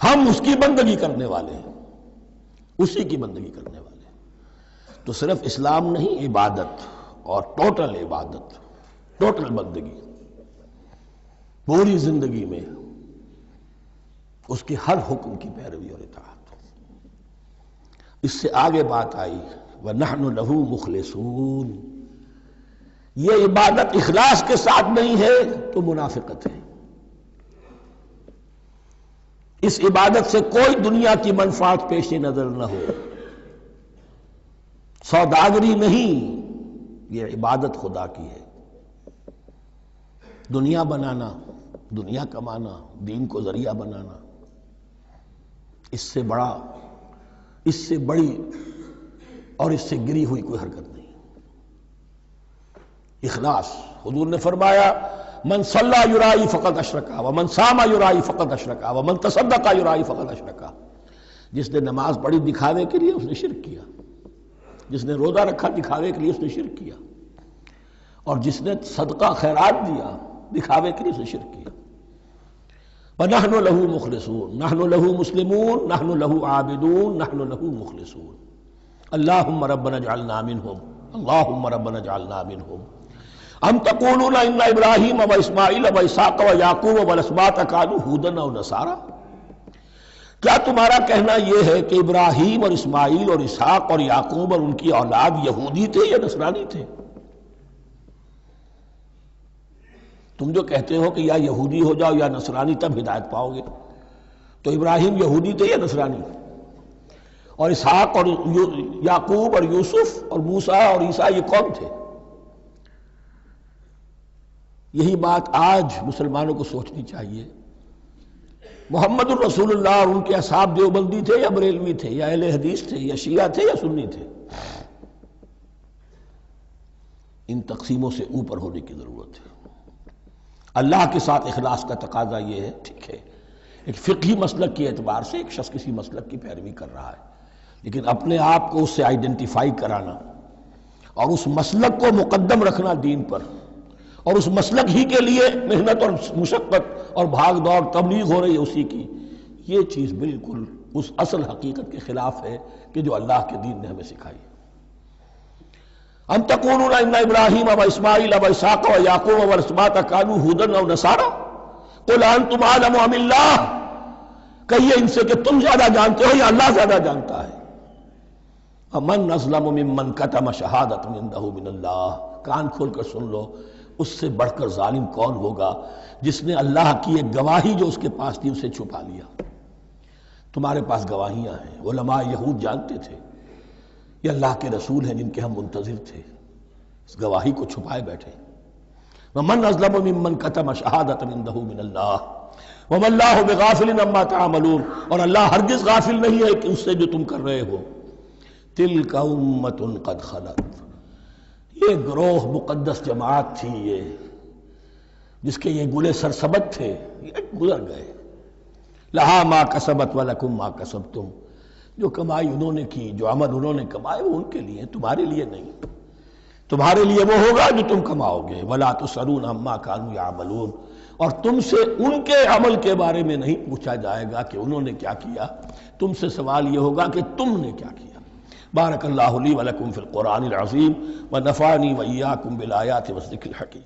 ہم اس کی بندگی کرنے والے ہیں، اسی کی بندگی کرنے والے ہیں. تو صرف اسلام نہیں، عبادت اور ٹوٹل عبادت، ٹوٹل بندگی، پوری زندگی میں اس کے ہر حکم کی پیروی اور اطاعت۔ اس سے آگے بات آئی وَنَحْنُ لَهُ مُخْلِصُونَ، یہ عبادت اخلاص کے ساتھ نہیں ہے تو منافقت ہے۔ اس عبادت سے کوئی دنیا کی منفعت پیش نظر نہ ہو، سوداگری نہیں، یہ عبادت خدا کی ہے۔ دنیا بنانا، دنیا کمانا، دین کو ذریعہ بنانا، اس سے بڑا، اس سے بڑی اور اس سے گری ہوئی کوئی حرکت نہیں۔ اخلاص، حضور نے فرمایا من صلی یرائی فقط اشرکا ومن صام یرائی فقط اشرکا ومن تصدق یرائی فقط اشرکا، جس نے نماز پڑھی دکھاوے کے لیے اس نے شرک کیا، جس نے روزہ رکھا دکھاوے کے لیے اس نے شرک کیا، اور جس نے صدقہ خیرات دیا دکھاوے کے لیے اس نے شرک کیا۔ وَنَحْنُ لَهُ مُخْلِصُونَ، نَحْنُ لَهُ مُسْلِمُونَ، نَحْنُ لَهُ عَابِدُونَ، نَحْنُ لَهُ مُخْلِصُونَ۔ اللهم ربنا اجعلنا منهم، اللهم ربنا اجعلنا منهم۔ ام تقولون ان ابراہیم واسماعیل واسحاق ویعقوب والاسباط كانوا هودا او نصارا، کیا تمہارا کہنا یہ ہے کہ ابراہیم اور اسماعیل اور اسحاق اور یعقوب اور ان کی اولاد یہودی تھے یا نصرانی تھے؟ تم جو کہتے ہو کہ یا یہودی ہو جاؤ یا نصرانی تب ہدایت پاؤ گے، تو ابراہیم یہودی تھے یا نصرانی؟ اور اسحاق اور یعقوب اور یوسف اور موسیٰ اور عیسیٰ یہ کون تھے؟ یہی بات آج مسلمانوں کو سوچنی چاہیے۔ محمد الرسول اللہ اور ان کے اصحاب دیوبندی تھے یا بریلوی تھے یا اہل حدیث تھے یا شیعہ تھے یا سنی تھے؟ ان تقسیموں سے اوپر ہونے کی ضرورت ہے۔ اللہ کے ساتھ اخلاص کا تقاضا یہ ہے، ٹھیک ہے ایک فقہی مسلک کے اعتبار سے ایک شخص کسی مسلک کی پیروی کر رہا ہے، لیکن اپنے آپ کو اس سے آئیڈینٹیفائی کرانا اور اس مسلک کو مقدم رکھنا دین پر، اور اس مسلک ہی کے لیے محنت اور مشقت اور بھاگ دوڑ تبلیغ ہو رہی ہے اسی کی، یہ چیز بالکل اس اصل حقیقت کے خلاف ہے کہ جو اللہ کے دین نے ہمیں سکھائی۔ ام تقولون ان ابراہیم و اسماعیل و اسحاق و یعقوب والاسباط كانوا هودا او نصارا قل انتم اعلم ام اللہ، کہیے ان سے کہ تم زیادہ جانتے ہو یا اللہ زیادہ جانتا ہے۔ ومن اظلم ممن كتم شہادۃ عنده من اللہ، کان کھول کر سن لو، اس سے بڑھ کر ظالم کون ہوگا جس نے اللہ کی ایک گواہی جو اس کے پاس تھی اسے چھپا لیا۔ تمہارے پاس گواہیاں ہیں، علماء یہود جانتے تھے یہ اللہ کے رسول ہیں جن کے ہم منتظر تھے، اس گواہی کو چھپائے بیٹھے۔ ومن اظلم ممن كتم شہادۃ عنده من اللہ وما اللہ بغافل عما تعملون، اور اللہ ہرگز غافل نہیں ہے کہ اس سے جو تم کر رہے ہو۔ تلک امۃ قد خلت، یہ گروہ مقدس جماعت تھی یہ جس کے یہ گلے سرسبت تھے، یہ گزر گئے۔ لہا ما کسبت ولکم ما کسبتم، جو کمائی انہوں نے کی، جو عمل انہوں نے کمائے وہ ان کے لیے، تمہارے لیے نہیں۔ تمہارے لیے وہ ہوگا جو تم کماؤ گے۔ ولا تسألون عما كانوا يعملون، اور تم سے ان کے عمل کے بارے میں نہیں پوچھا جائے گا کہ انہوں نے کیا کیا، تم سے سوال یہ ہوگا کہ تم نے کیا کیا۔ بارک اللہ لی ولکم فی القرآن العظیم ونفعنی وإیاکم بالآیات والذکر الحکیم۔